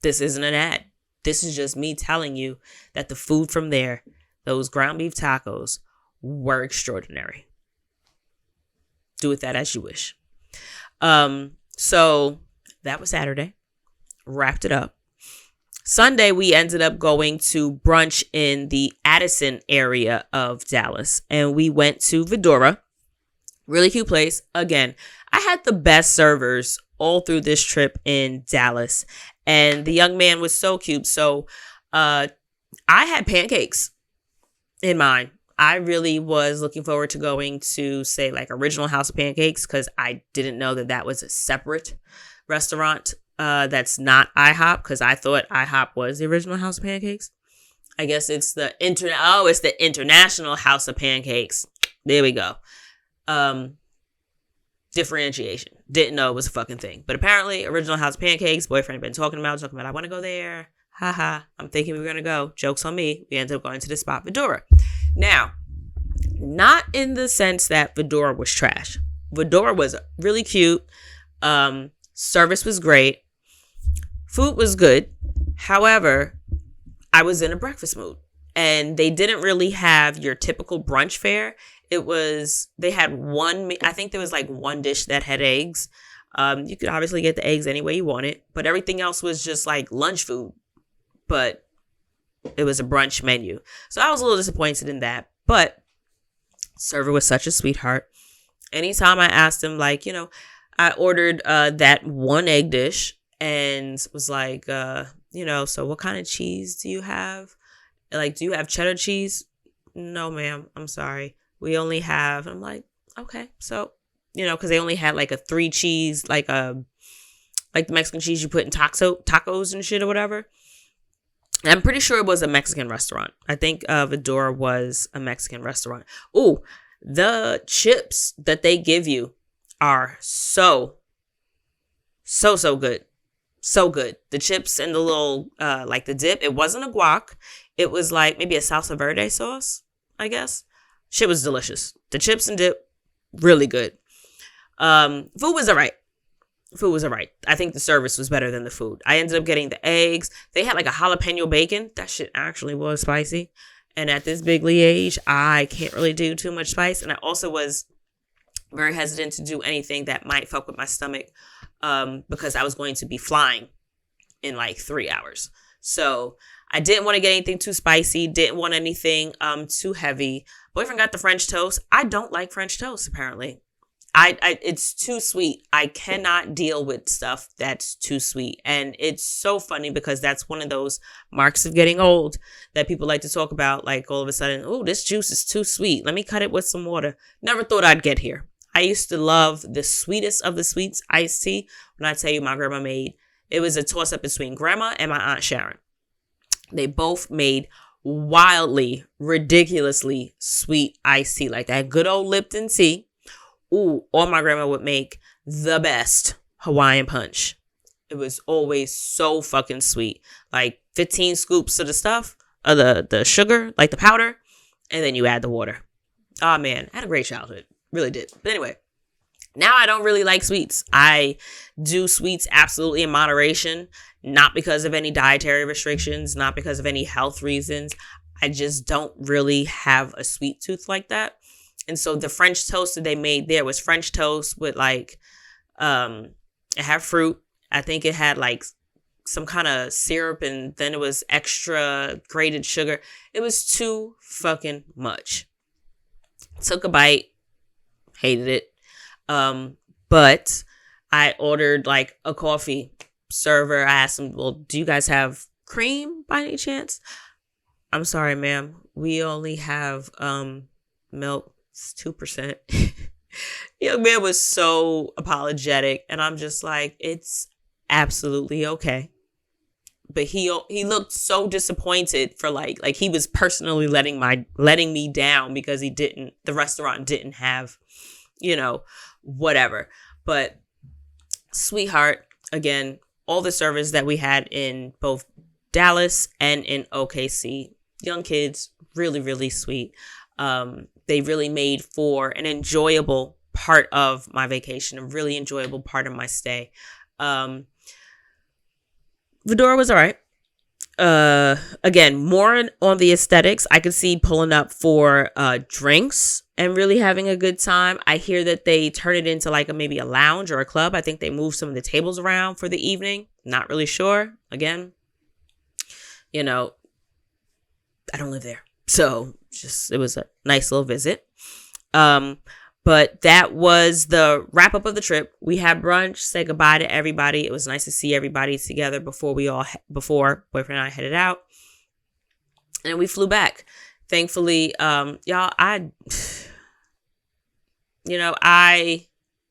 This isn't an ad. This is just me telling you that the food from there, those ground beef tacos, were extraordinary. Do with that as you wish. So that was Saturday. Wrapped it up. Sunday, we ended up going to brunch in the Addison area of Dallas. And we went to Vidora. Really cute place. Again, I had the best servers all through this trip in Dallas. And the young man was so cute. So I had pancakes in mind. I really was looking forward to going to, say, like Original House of Pancakes, because I didn't know that was a separate restaurant that's not IHOP, because I thought IHOP was the original House of Pancakes. I guess it's it's the International House of Pancakes. There we go. Differentiation. Didn't know it was a fucking thing. But apparently, original House of Pancakes, boyfriend been talking about, I want to go there. Haha. I'm thinking we were going to go. Joke's on me. We ended up going to the spot Vidura. Now, not in the sense that Vidura was trash. Vidura was really cute. Service was great. Food was good. However, I was in a breakfast mood. And they didn't really have your typical brunch fare. They had I think there was like one dish that had eggs. You could obviously get the eggs any way you want it. But everything else was just like lunch food. But it was a brunch menu. So I was a little disappointed in that. But server was such a sweetheart. Anytime I asked him, I ordered that one egg dish and was like, so what kind of cheese do you have? Do you have cheddar cheese? No, ma'am. I'm sorry. We only have, I'm like, okay. So, because they only had like a 3 cheese, like the Mexican cheese you put in tacos and shit or whatever. And I'm pretty sure it was a Mexican restaurant. I think Vidura was a Mexican restaurant. Ooh, the chips that they give you are so good. So good. The chips and the little, the dip, it wasn't a guac. It was like maybe a salsa verde sauce, I guess. Shit was delicious. The chips and dip, really good. Food was all right. I think the service was better than the food. I ended up getting the eggs. They had like a jalapeno bacon. That shit actually was spicy. And at this bigly age, I can't really do too much spice. And I also was very hesitant to do anything that might fuck with my stomach because I was going to be flying in like 3 hours. So I didn't want to get anything too spicy. Didn't want anything too heavy. Boyfriend got the French toast. I don't like French toast, apparently. It's too sweet. I cannot deal with stuff that's too sweet. And it's so funny because that's one of those marks of getting old that people like to talk about. Like all of a sudden, oh, this juice is too sweet. Let me cut it with some water. Never thought I'd get here. I used to love the sweetest of the sweets, iced tea. When I tell you my grandma made, it was a toss up between grandma and my Aunt Sharon. They both made wildly, ridiculously sweet iced tea, like that good old Lipton tea. Ooh, or my grandma would make the best Hawaiian punch. It was always so fucking sweet. Like 15 scoops of the stuff, of the sugar, like the powder, and then you add the water. Oh man, I had a great childhood. Really did. But anyway, now I don't really like sweets. I do sweets absolutely in moderation, not because of any dietary restrictions, not because of any health reasons. I just don't really have a sweet tooth like that. And so the French toast that they made there was French toast with it had fruit. I think it had like some kind of syrup and then it was extra grated sugar. It was too fucking much. Took a bite, hated it. But I ordered like a coffee. Server, I asked him, well, do you guys have cream by any chance? I'm sorry, ma'am. We only have milk. 2%. Young man was so apologetic, and I'm just like, it's absolutely okay. But he looked so disappointed for like he was personally letting me down because the restaurant didn't have, whatever. But sweetheart, again, all the service that we had in both Dallas and in OKC, young kids, really, really sweet. They really made for an enjoyable part of my vacation, a really enjoyable part of my stay. Vidura was all right. Again, more on the aesthetics. I could see pulling up for drinks and really having a good time. I hear that they turn it into like maybe a lounge or a club. I think they moved some of the tables around for the evening. Not really sure. Again, I don't live there. So it was a nice little visit. But that was the wrap up of the trip. We had brunch, said goodbye to everybody. It was nice to see everybody together before boyfriend and I headed out. And we flew back. Thankfully, y'all,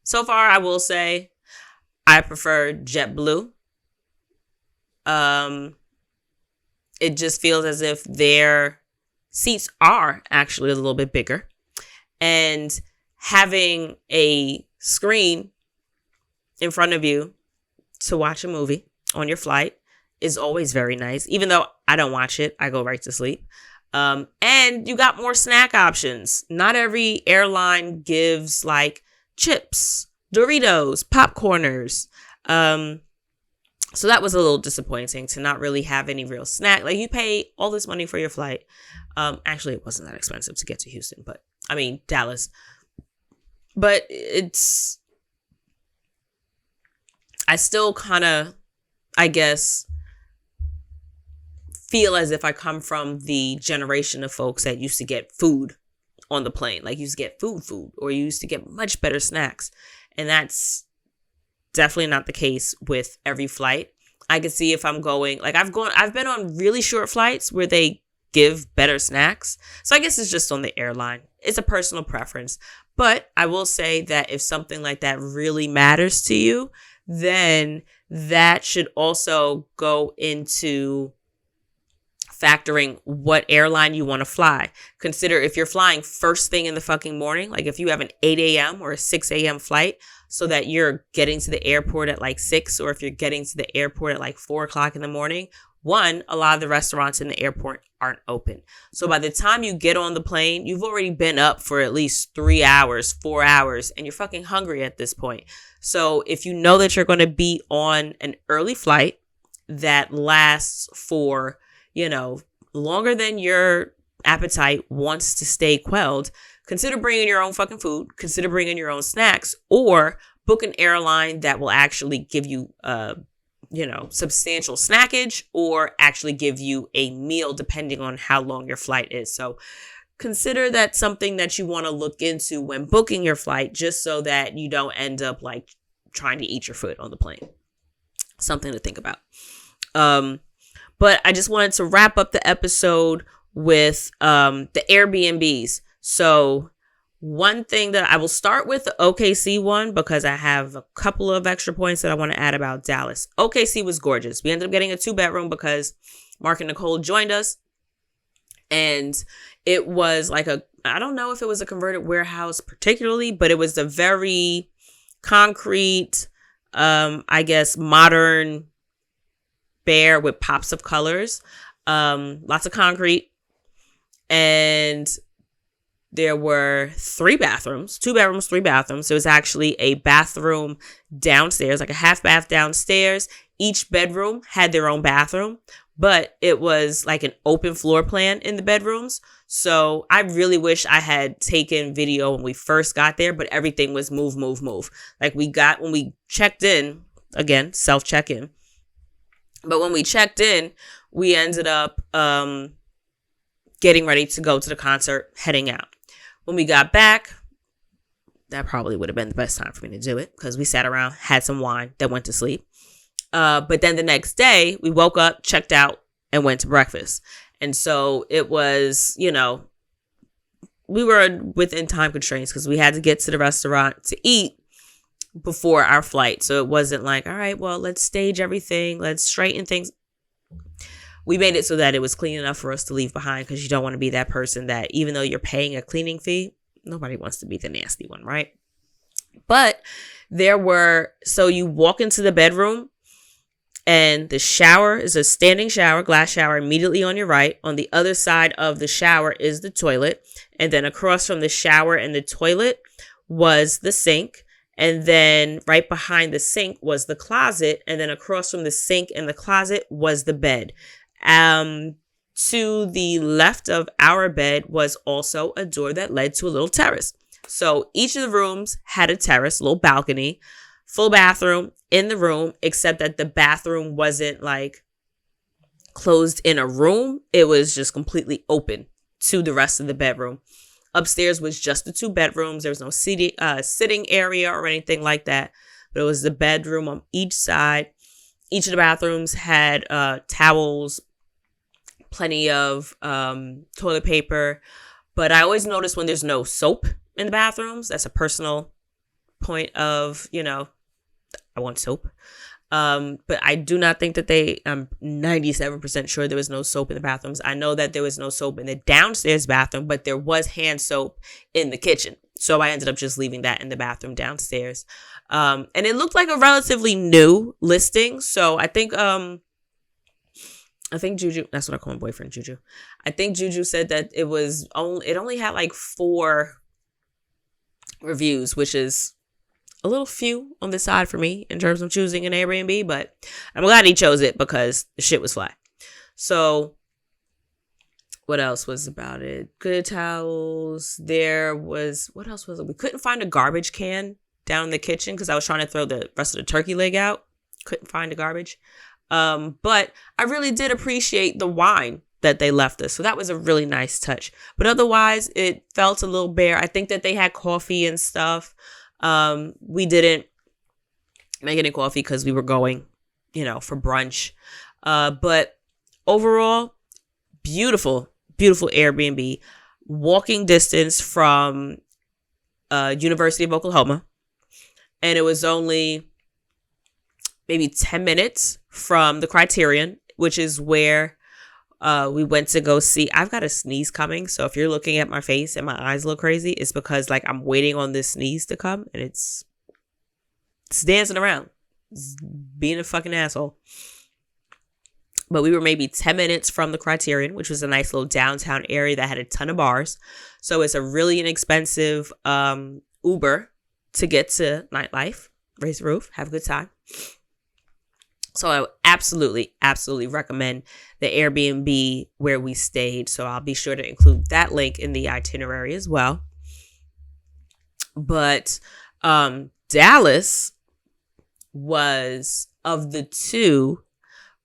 so far I will say I prefer JetBlue It just feels as if their seats are actually a little bit bigger. And having a screen in front of you to watch a movie on your flight is always very nice. Even though I don't watch it, I go right to sleep. And you got more snack options. Not every airline gives like chips, Doritos, popcorners. So that was a little disappointing to not really have any real snack. Like, you pay all this money for your flight. Actually, it wasn't that expensive to get to Houston, Dallas. But I still kind of, I guess, feel as if I come from the generation of folks that used to get food on the plane. Like, used to get food, or you used to get much better snacks. And that's definitely not the case with every flight. I can see if I'm going, like, I've been on really short flights where they give better snacks. So I guess it's just on the airline. It's a personal preference. But I will say that if something like that really matters to you, then that should also go into factoring what airline you want to fly. Consider if you're flying first thing in the fucking morning, like if you have an 8 a.m. or a 6 a.m. flight, so that you're getting to the airport at like 6, or if you're getting to the airport at like 4 o'clock in the morning, one, a lot of the restaurants in the airport aren't open. So by the time you get on the plane, you've already been up for at least 3 hours, 4 hours, and you're fucking hungry at this point. So if you know that you're going to be on an early flight that lasts for, longer than your appetite wants to stay quelled, consider bringing your own fucking food, consider bringing your own snacks, or book an airline that will actually give you, substantial snackage, or actually give you a meal depending on how long your flight is. So consider that something that you want to look into when booking your flight, just so that you don't end up like trying to eat your food on the plane. Something to think about. But I just wanted to wrap up the episode with the Airbnbs. So one thing that I will start with, the OKC one, because I have a couple of extra points that I want to add about Dallas. OKC was gorgeous. We ended up getting a 2-bedroom because Mark and Nicole joined us. And it was like I don't know if it was a converted warehouse particularly, but it was a very concrete, modern bare with pops of colors, lots of concrete. And there were 3 bathrooms, 2 bedrooms, 3 bathrooms. So it was actually a bathroom downstairs, like a half bath downstairs. Each bedroom had their own bathroom, but it was like an open floor plan in the bedrooms. So I really wish I had taken video when we first got there, but everything was move. Like when we checked in, again, self-check-in. But when we checked in, we ended up getting ready to go to the concert, heading out. When we got back, that probably would have been the best time for me to do it, because we sat around, had some wine, then went to sleep. But then the next day, we woke up, checked out, and went to breakfast. And so it was, we were within time constraints because we had to get to the restaurant to eat before our flight. So it wasn't like, all right, well, let's stage everything. Let's straighten things. We made it so that it was clean enough for us to leave behind, because you don't want to be that person that, even though you're paying a cleaning fee, nobody wants to be the nasty one, right? But so you walk into the bedroom, and the shower is a standing shower, glass shower immediately on your right. On the other side of the shower is the toilet. And then across from the shower and the toilet was the sink. And then right behind the sink was the closet. And then across from the sink and the closet was the bed. To the left of our bed was also a door that led to a little terrace. So each of the rooms had a terrace, a little balcony, full bathroom in the room, except that the bathroom wasn't like closed in a room. It was just completely open to the rest of the bedroom. Upstairs was just the 2 bedrooms. There was no sitting area or anything like that. But it was the bedroom on each side. Each of the bathrooms had towels, plenty of toilet paper. But I always notice when there's no soap in the bathrooms. That's a personal point of, I want soap. But I do not think that I'm 97% sure there was no soap in the bathrooms. I know that there was no soap in the downstairs bathroom, but there was hand soap in the kitchen. So I ended up just leaving that in the bathroom downstairs. And it looked like a relatively new listing. So I think Juju, that's what I call my boyfriend, Juju. I think Juju said that it only had like 4 reviews, which is a little few on the side for me in terms of choosing an Airbnb, but I'm glad he chose it because the shit was fly. So what else was about it? Good towels. What else was it? We couldn't find a garbage can down in the kitchen because I was trying to throw the rest of the turkey leg out. Couldn't find the garbage. But I really did appreciate the wine that they left us. So that was a really nice touch. But otherwise, it felt a little bare. I think that they had coffee and stuff. We didn't make any coffee because we were going, for brunch. But overall, beautiful, beautiful Airbnb. Walking distance from University of Oklahoma. And it was only maybe 10 minutes from the Criterion, which is where we went to go see. I've got a sneeze coming. So if you're looking at my face and my eyes look crazy, it's because I'm waiting on this sneeze to come and it's dancing around. It's being a fucking asshole. But we were maybe 10 minutes from the Criterion, which was a nice little downtown area that had a ton of bars. So it's a really inexpensive Uber to get to nightlife, raise the roof, have a good time. So I absolutely, absolutely recommend the Airbnb where we stayed. So I'll be sure to include that link in the itinerary as well. But Dallas was, of the two,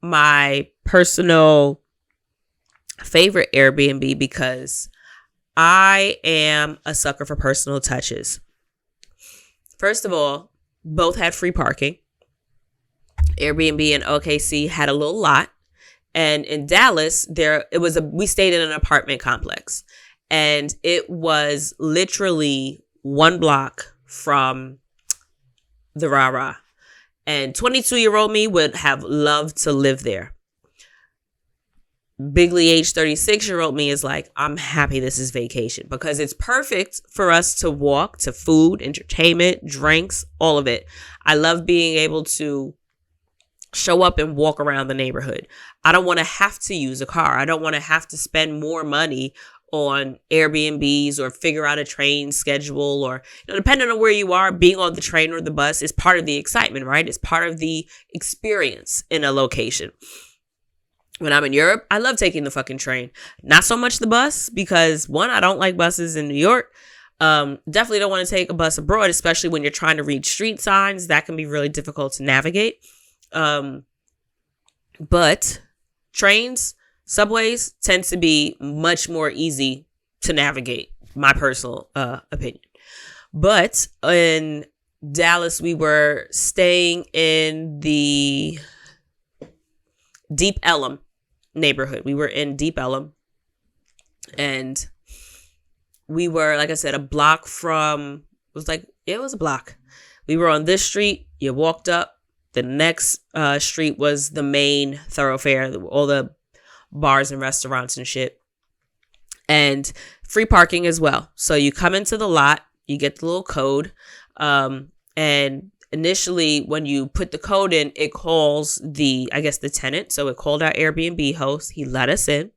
my personal favorite Airbnb because I am a sucker for personal touches. First of all, both had free parking. Airbnb and OKC had a little lot. And in Dallas, we stayed in an apartment complex. And it was literally 1 block from the Rah-Rah. And 22-year-old me would have loved to live there. Bigly age 36-year-old me is like, I'm happy this is vacation because it's perfect for us to walk to food, entertainment, drinks, all of it. I love being able to show up and walk around the neighborhood. I don't want to have to use a car. I don't want to have to spend more money on Airbnbs or figure out a train schedule or, depending on where you are, being on the train or the bus is part of the excitement, right? It's part of the experience in a location. When I'm in Europe, I love taking the fucking train. Not so much the bus because, one, I don't like buses in New York. Definitely don't want to take a bus abroad, especially when you're trying to read street signs. That can be really difficult to navigate. But trains, subways tend to be much more easy to navigate, my personal opinion. But in Dallas, we were staying in the Deep Ellum neighborhood. We were in Deep Ellum, and we were, like I said, a block from, it was a block. We were on this street. You walked up. The next street was the main thoroughfare, all the bars and restaurants and shit. And free parking as well. So you come into the lot, you get the little code. And initially, when you put the code in, it calls the tenant. So it called our Airbnb host. He let us in.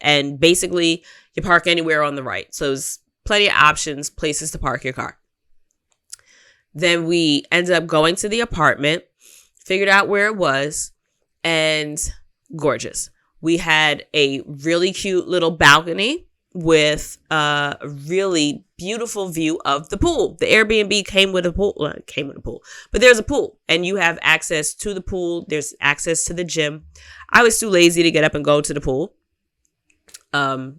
And basically, you park anywhere on the right. So there's plenty of options, places to park your car. Then we ended up going to the apartment, figured out where it was, and gorgeous. We had a really cute little balcony with a really beautiful view of the pool. The Airbnb came with a pool, but there's a pool and you have access to the pool. There's access to the gym. I was too lazy to get up and go to the pool. The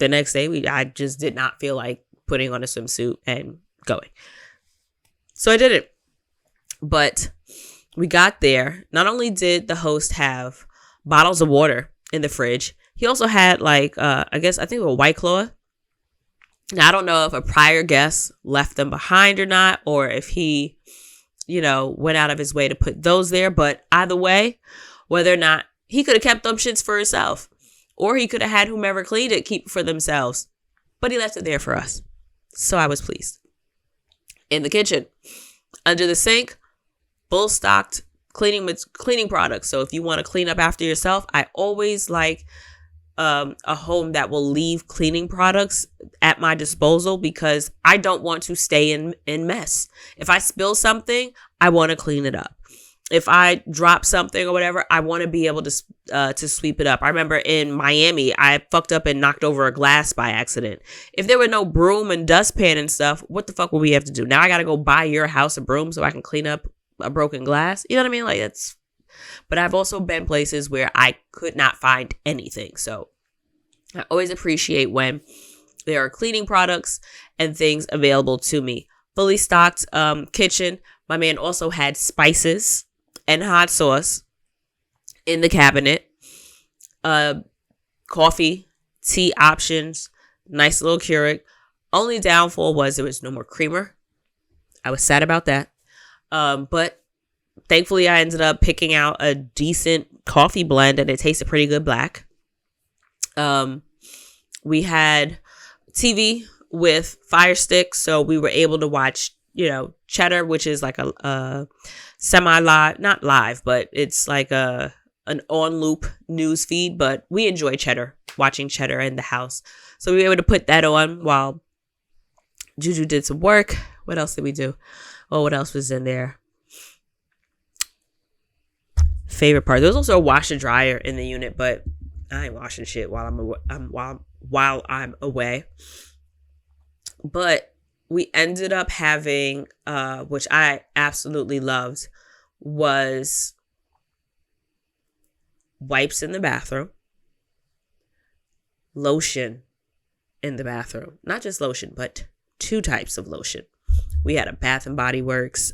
next day, I just did not feel like putting on a swimsuit and going. So I did it. But we got there. Not only did the host have bottles of water in the fridge, he also had I think a White Claw. Now, I don't know if a prior guest left them behind or not, or if he went out of his way to put those there. But either way, whether or not he could have kept them shits for himself, or he could have had whomever cleaned it keep it for themselves. But he left it there for us. So I was pleased. In the kitchen, under the sink, full stocked cleaning products. So if you want to clean up after yourself, I always like a home that will leave cleaning products at my disposal, because I don't want to stay in mess. If I spill something, I want to clean it up. If I drop something or whatever, I want to be able to sweep it up. I remember in Miami, I fucked up and knocked over a glass by accident. If there were no broom and dustpan and stuff, what the fuck would we have to do? Now I got to go buy your house a broom so I can clean up a broken glass. You know what I mean? Like, that's. But I've also been places where I could not find anything. So I always appreciate when there are cleaning products and things available to me. Fully stocked kitchen. My man also had spices and hot sauce in the cabinet. Coffee, tea options, nice little Keurig. Only downfall was there was no more creamer. I was sad about that. But thankfully I ended up picking out a decent coffee blend, and it tasted pretty good black. We had TV with Fire Stick, so we were able to watch, Cheddar, which is like a semi-live, not live, but it's like an on-loop news feed. But we enjoy Cheddar, watching Cheddar in the house. So we were able to put that on while Juju did some work. What else did we do? Oh, what else was in there? Favorite part. There was also a washer dryer in the unit, but I ain't washing shit while I'm away. But we ended up having, which I absolutely loved, was wipes in the bathroom, lotion in the bathroom. Not just lotion, but 2 types of lotion. We had a Bath and Body Works,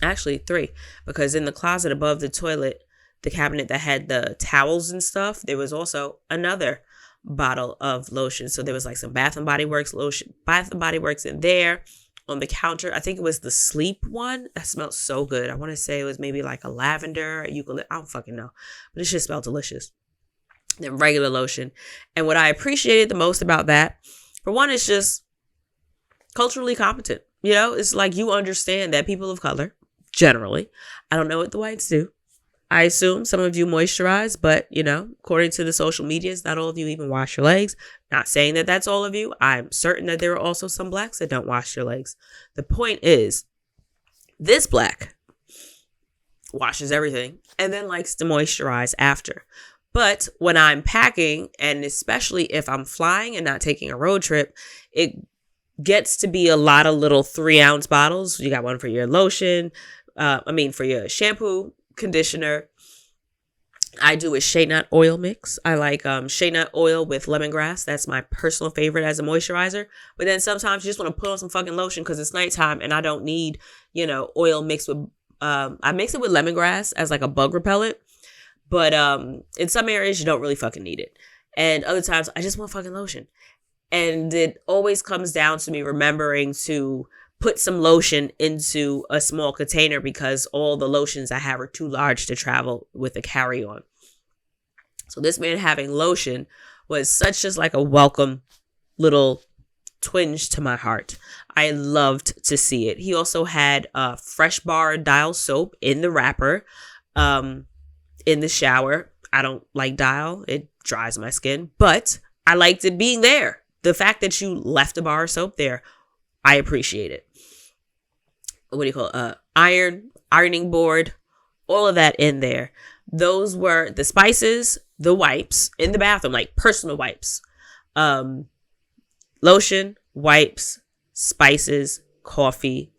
actually 3, because in the closet above the toilet, the cabinet that had the towels and stuff, there was also another bottle of lotion. So there was like some Bath and Body Works lotion, Bath and Body Works in there on the counter. I think it was the sleep one that smelled so good. I want to say it was maybe like a lavender, a eucalyptus. I don't fucking know, but it just smelled delicious. Then regular lotion. And what I appreciated the most about that, for one, is just culturally competent. It's like you understand that people of color, generally, I don't know what the whites do. I assume some of you moisturize, but, according to the social medias, not all of you even wash your legs. Not saying that that's all of you. I'm certain that there are also some blacks that don't wash their legs. The point is, this black washes everything and then likes to moisturize after. But when I'm packing, and especially if I'm flying and not taking a road trip, it gets to be a lot of little 3-ounce bottles. You got one for your lotion, for your shampoo, conditioner. I do a shea nut oil mix. I like shea nut oil with lemongrass. That's my personal favorite as a moisturizer. But then sometimes you just want to put on some fucking lotion because it's nighttime and I don't need, oil mixed with, I mix it with lemongrass as like a bug repellent. But in some areas you don't really fucking need it. And other times I just want fucking lotion. And it always comes down to me remembering to put some lotion into a small container because all the lotions I have are too large to travel with a carry-on. So this man having lotion was such just like a welcome little twinge to my heart. I loved to see it. He also had Fresh Bar Dial soap in the wrapper, in the shower. I don't like Dial. It dries my skin, but I liked it being there. The fact that you left a bar of soap there, I appreciate it. What do you call it? Ironing board, all of that in there. Those were the spices, the wipes in the bathroom, like personal wipes, lotion, wipes, spices, coffee.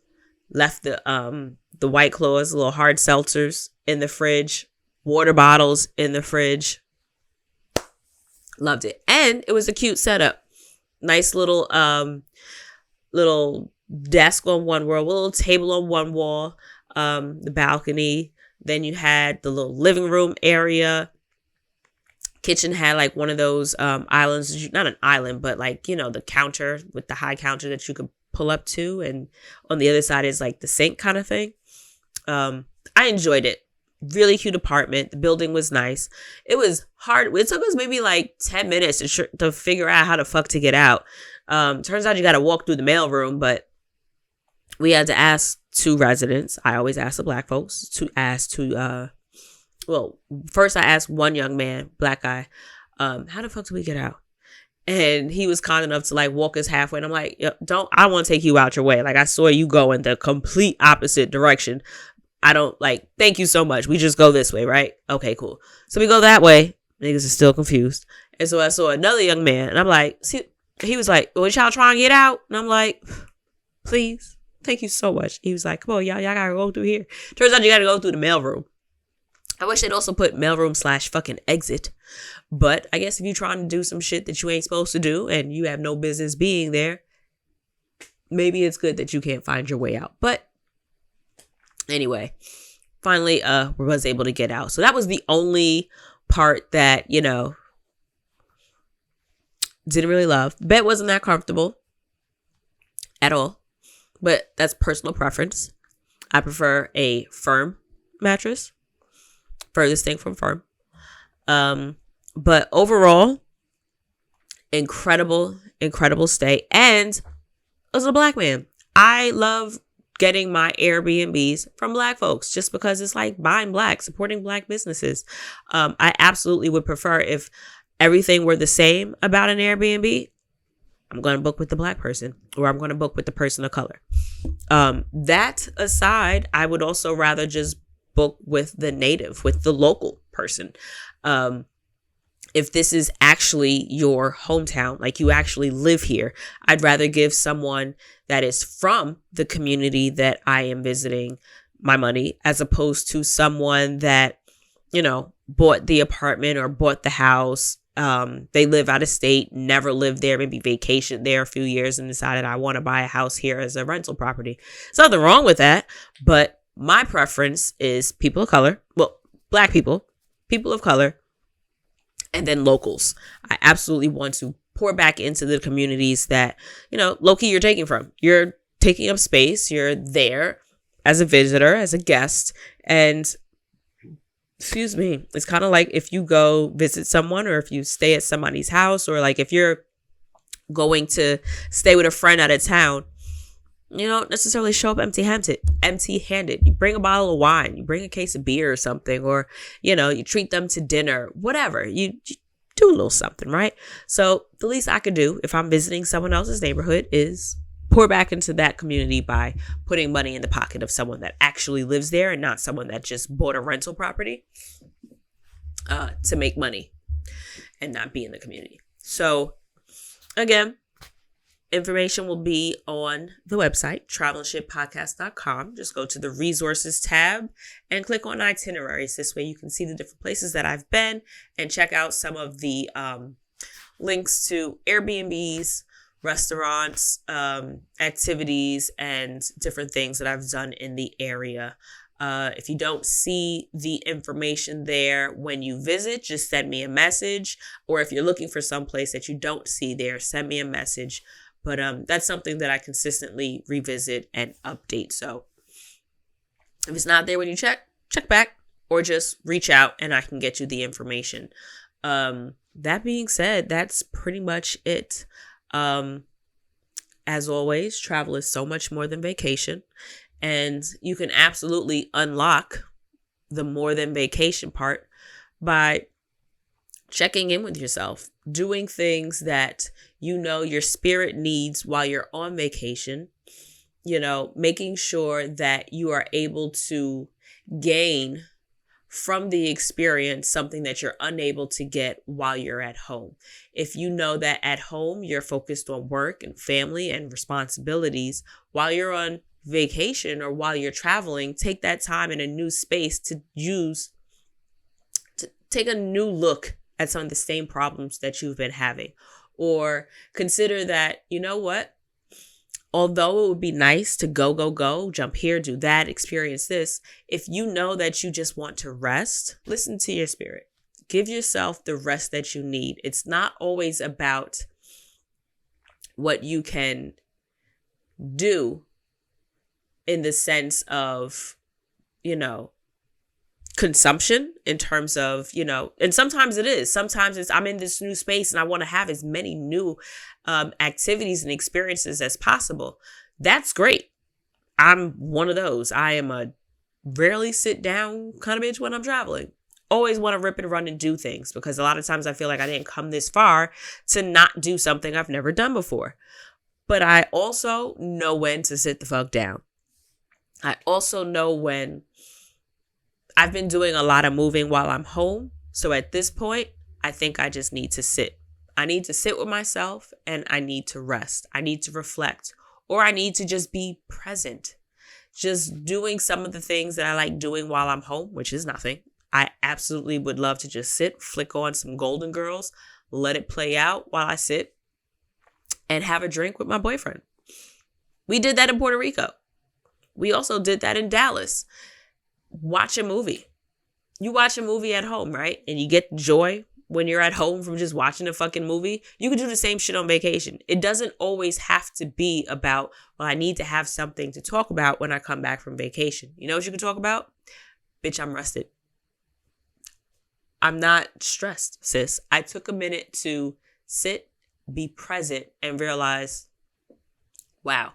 Left the White Claws, little hard seltzers in the fridge, water bottles in the fridge. Loved it, and it was a cute setup. Nice little desk on one wall, a little table on one wall, the balcony. Then you had the little living room area. Kitchen had like one of those islands, not an island, but like, the counter with the high counter that you could pull up to, and on the other side is like the sink kind of thing. I enjoyed it. Really cute apartment. The building was nice. It was hard. It took us maybe like 10 minutes to figure out how the fuck to get out. Turns out you got to walk through the mail room, but we had to ask two residents. I always ask the black folks to ask to, first I asked one young man, black guy, how the fuck do we get out? And he was kind enough to like walk us halfway. And I'm like, I want to take you out your way. Like, I saw you go in the complete opposite direction. I don't like, thank you so much. We just go this way, right? Okay, cool. So we go that way. Niggas are still confused. And so I saw another young man and I'm like, see, he was like, well, y'all trying to get out? And I'm like, please, thank you so much. He was like, come on, y'all gotta go through here. Turns out you gotta go through the mailroom. I wish they'd also put mailroom / fucking exit. But I guess if you're trying to do some shit that you ain't supposed to do and you have no business being there, maybe it's good that you can't find your way out. But anyway, finally, we was able to get out. So that was the only part that, didn't really love. The bed wasn't that comfortable at all, but that's personal preference. I prefer a firm mattress. Furthest thing from firm. But overall, incredible stay. And as a black man, I love getting my Airbnbs from black folks just because it's like buying black, supporting black businesses. I absolutely would prefer if everything were the same about an Airbnb. I'm going to book with the black person, or I'm going to book with the person of color. That aside, I would also rather just book with the native, with the local person. If this is actually your hometown, like you actually live here, I'd rather give someone that is from the community that I am visiting my money, as opposed to someone that, bought the apartment or bought the house. They live out of state, never lived there, maybe vacationed there a few years and decided I want to buy a house here as a rental property. There's nothing wrong with that, but my preference is people of color. Well, black people of color, and then locals. I absolutely want to pour back into the communities that, low-key you're taking from. You're taking up space. You're there as a visitor, as a guest. And, it's kind of like if you go visit someone, or if you stay at somebody's house, or like if you're going to stay with a friend out of town, you don't necessarily show up empty-handed. You bring a bottle of wine, you bring a case of beer or something, or, you treat them to dinner, whatever. You do a little something, right? So the least I could do if I'm visiting someone else's neighborhood is pour back into that community by putting money in the pocket of someone that actually lives there and not someone that just bought a rental property to make money and not be in the community. So again, information will be on the website, travelandshippodcast.com. Just go to the resources tab and click on itineraries. This way you can see the different places that I've been and check out some of the links to Airbnbs, restaurants, activities, and different things that I've done in the area. If you don't see the information there when you visit, just send me a message. Or if you're looking for some place that you don't see there, send me a message. But that's something that I consistently revisit and update. So if it's not there when you check back, or just reach out and I can get you the information. That being said, that's pretty much it. As always, travel is so much more than vacation, and you can absolutely unlock the more than vacation part by checking in with yourself, doing things that your spirit needs while you're on vacation, making sure that you are able to gain from the experience something that you're unable to get while you're at home. If you know that at home you're focused on work and family and responsibilities, while you're on vacation or while you're traveling, take that time in a new space to take a new look at some of the same problems that you've been having. Or consider that, although it would be nice to go, jump here, do that, experience this, if you know that you just want to rest, listen to your spirit. Give yourself the rest that you need. It's not always about what you can do in the sense of, consumption, in terms of, and sometimes it is. Sometimes it's I'm in this new space and I want to have as many new activities and experiences as possible. That's great. I'm one of those. I am a rarely sit down kind of bitch when I'm traveling. Always want to rip and run and do things, because a lot of times I feel like I didn't come this far to not do something I've never done before. But I also know when to sit the fuck down. I also know when I've been doing a lot of moving while I'm home. So at this point, I think I just need to sit. I need to sit with myself and I need to rest. I need to reflect, or I need to just be present. Just doing some of the things that I like doing while I'm home, which is nothing. I absolutely would love to just sit, flick on some Golden Girls, let it play out while I sit and have a drink with my boyfriend. We did that in Puerto Rico. We also did that in Dallas. Watch a movie. You watch a movie at home, right? And you get joy when you're at home from just watching a fucking movie. You can do the same shit on vacation. It doesn't always have to be about, well, I need to have something to talk about when I come back from vacation. You know what you can talk about? Bitch, I'm rested. I'm not stressed, sis. I took a minute to sit, be present, and realize, wow,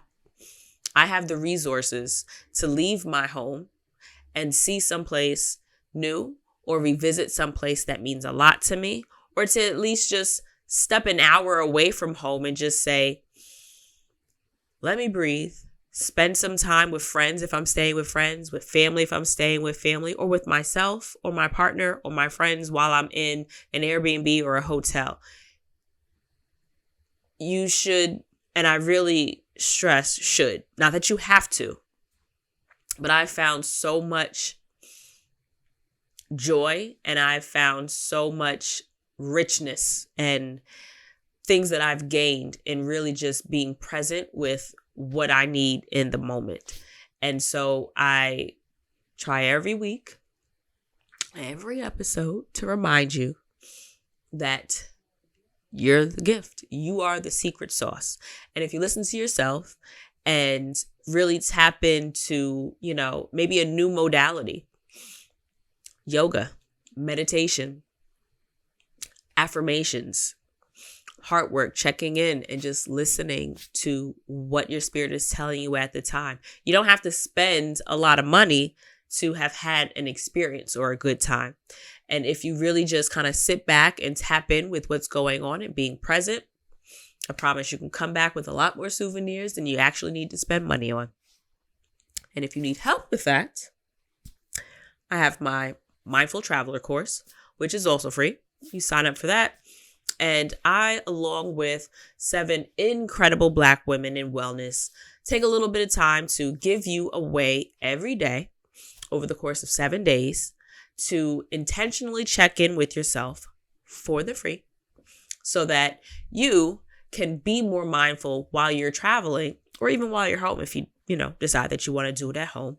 I have the resources to leave my home and see someplace new, or revisit someplace that means a lot to me, or to at least just step an hour away from home and just say, let me breathe, spend some time with friends if I'm staying with friends, with family if I'm staying with family, or with myself or my partner or my friends while I'm in an Airbnb or a hotel. You should, and I really stress should, not that you have to, but I found so much joy and I've found so much richness and things that I've gained in really just being present with what I need in the moment. And so I try every week, every episode, to remind you that you're the gift. You are the secret sauce. And if you listen to yourself and really tap into, maybe a new modality, yoga, meditation, affirmations, heart work, checking in and just listening to what your spirit is telling you at the time. You don't have to spend a lot of money to have had an experience or a good time. And if you really just kind of sit back and tap in with what's going on and being present, I promise you can come back with a lot more souvenirs than you actually need to spend money on. And if you need help with that, I have my Mindful Traveler course, which is also free. You sign up for that. And I, along with 7 incredible Black women in wellness, take a little bit of time to give you a way every day over the course of 7 days to intentionally check in with yourself for the free, so that you can be more mindful while you're traveling, or even while you're home if you decide that you want to do it at home.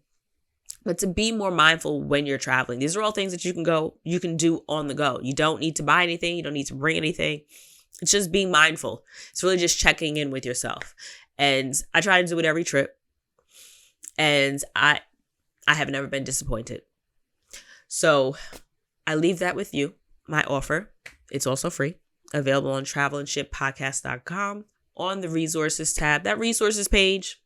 But to be more mindful when you're traveling. These are all things that you can do on the go. You don't need to buy anything. You don't need to bring anything. It's just being mindful. It's really just checking in with yourself. And I try to do it every trip. And I have never been disappointed. So I leave that with you. My offer. It's also free. Available on travelandshippodcast.com on the resources tab. That resources page,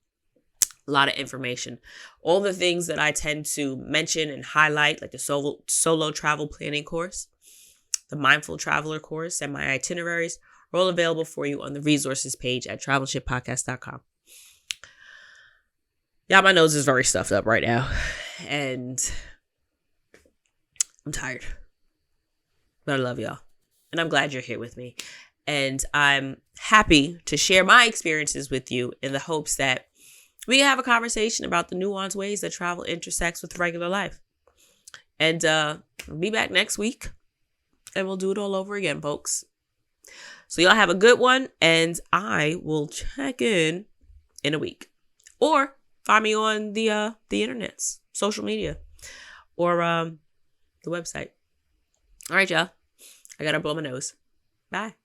a lot of information. All the things that I tend to mention and highlight, like the solo travel planning course, the Mindful Traveler course, and my itineraries, are all available for you on the resources page at travelandshippodcast.com. Yeah, my nose is very stuffed up right now, and I'm tired. But I love y'all. And I'm glad you're here with me. And I'm happy to share my experiences with you in the hopes that we can have a conversation about the nuanced ways that travel intersects with regular life. And be back next week. And we'll do it all over again, folks. So y'all have a good one. And I will check in a week. Or find me on the internets, social media, or the website. All right, y'all. I gotta blow my nose. Bye.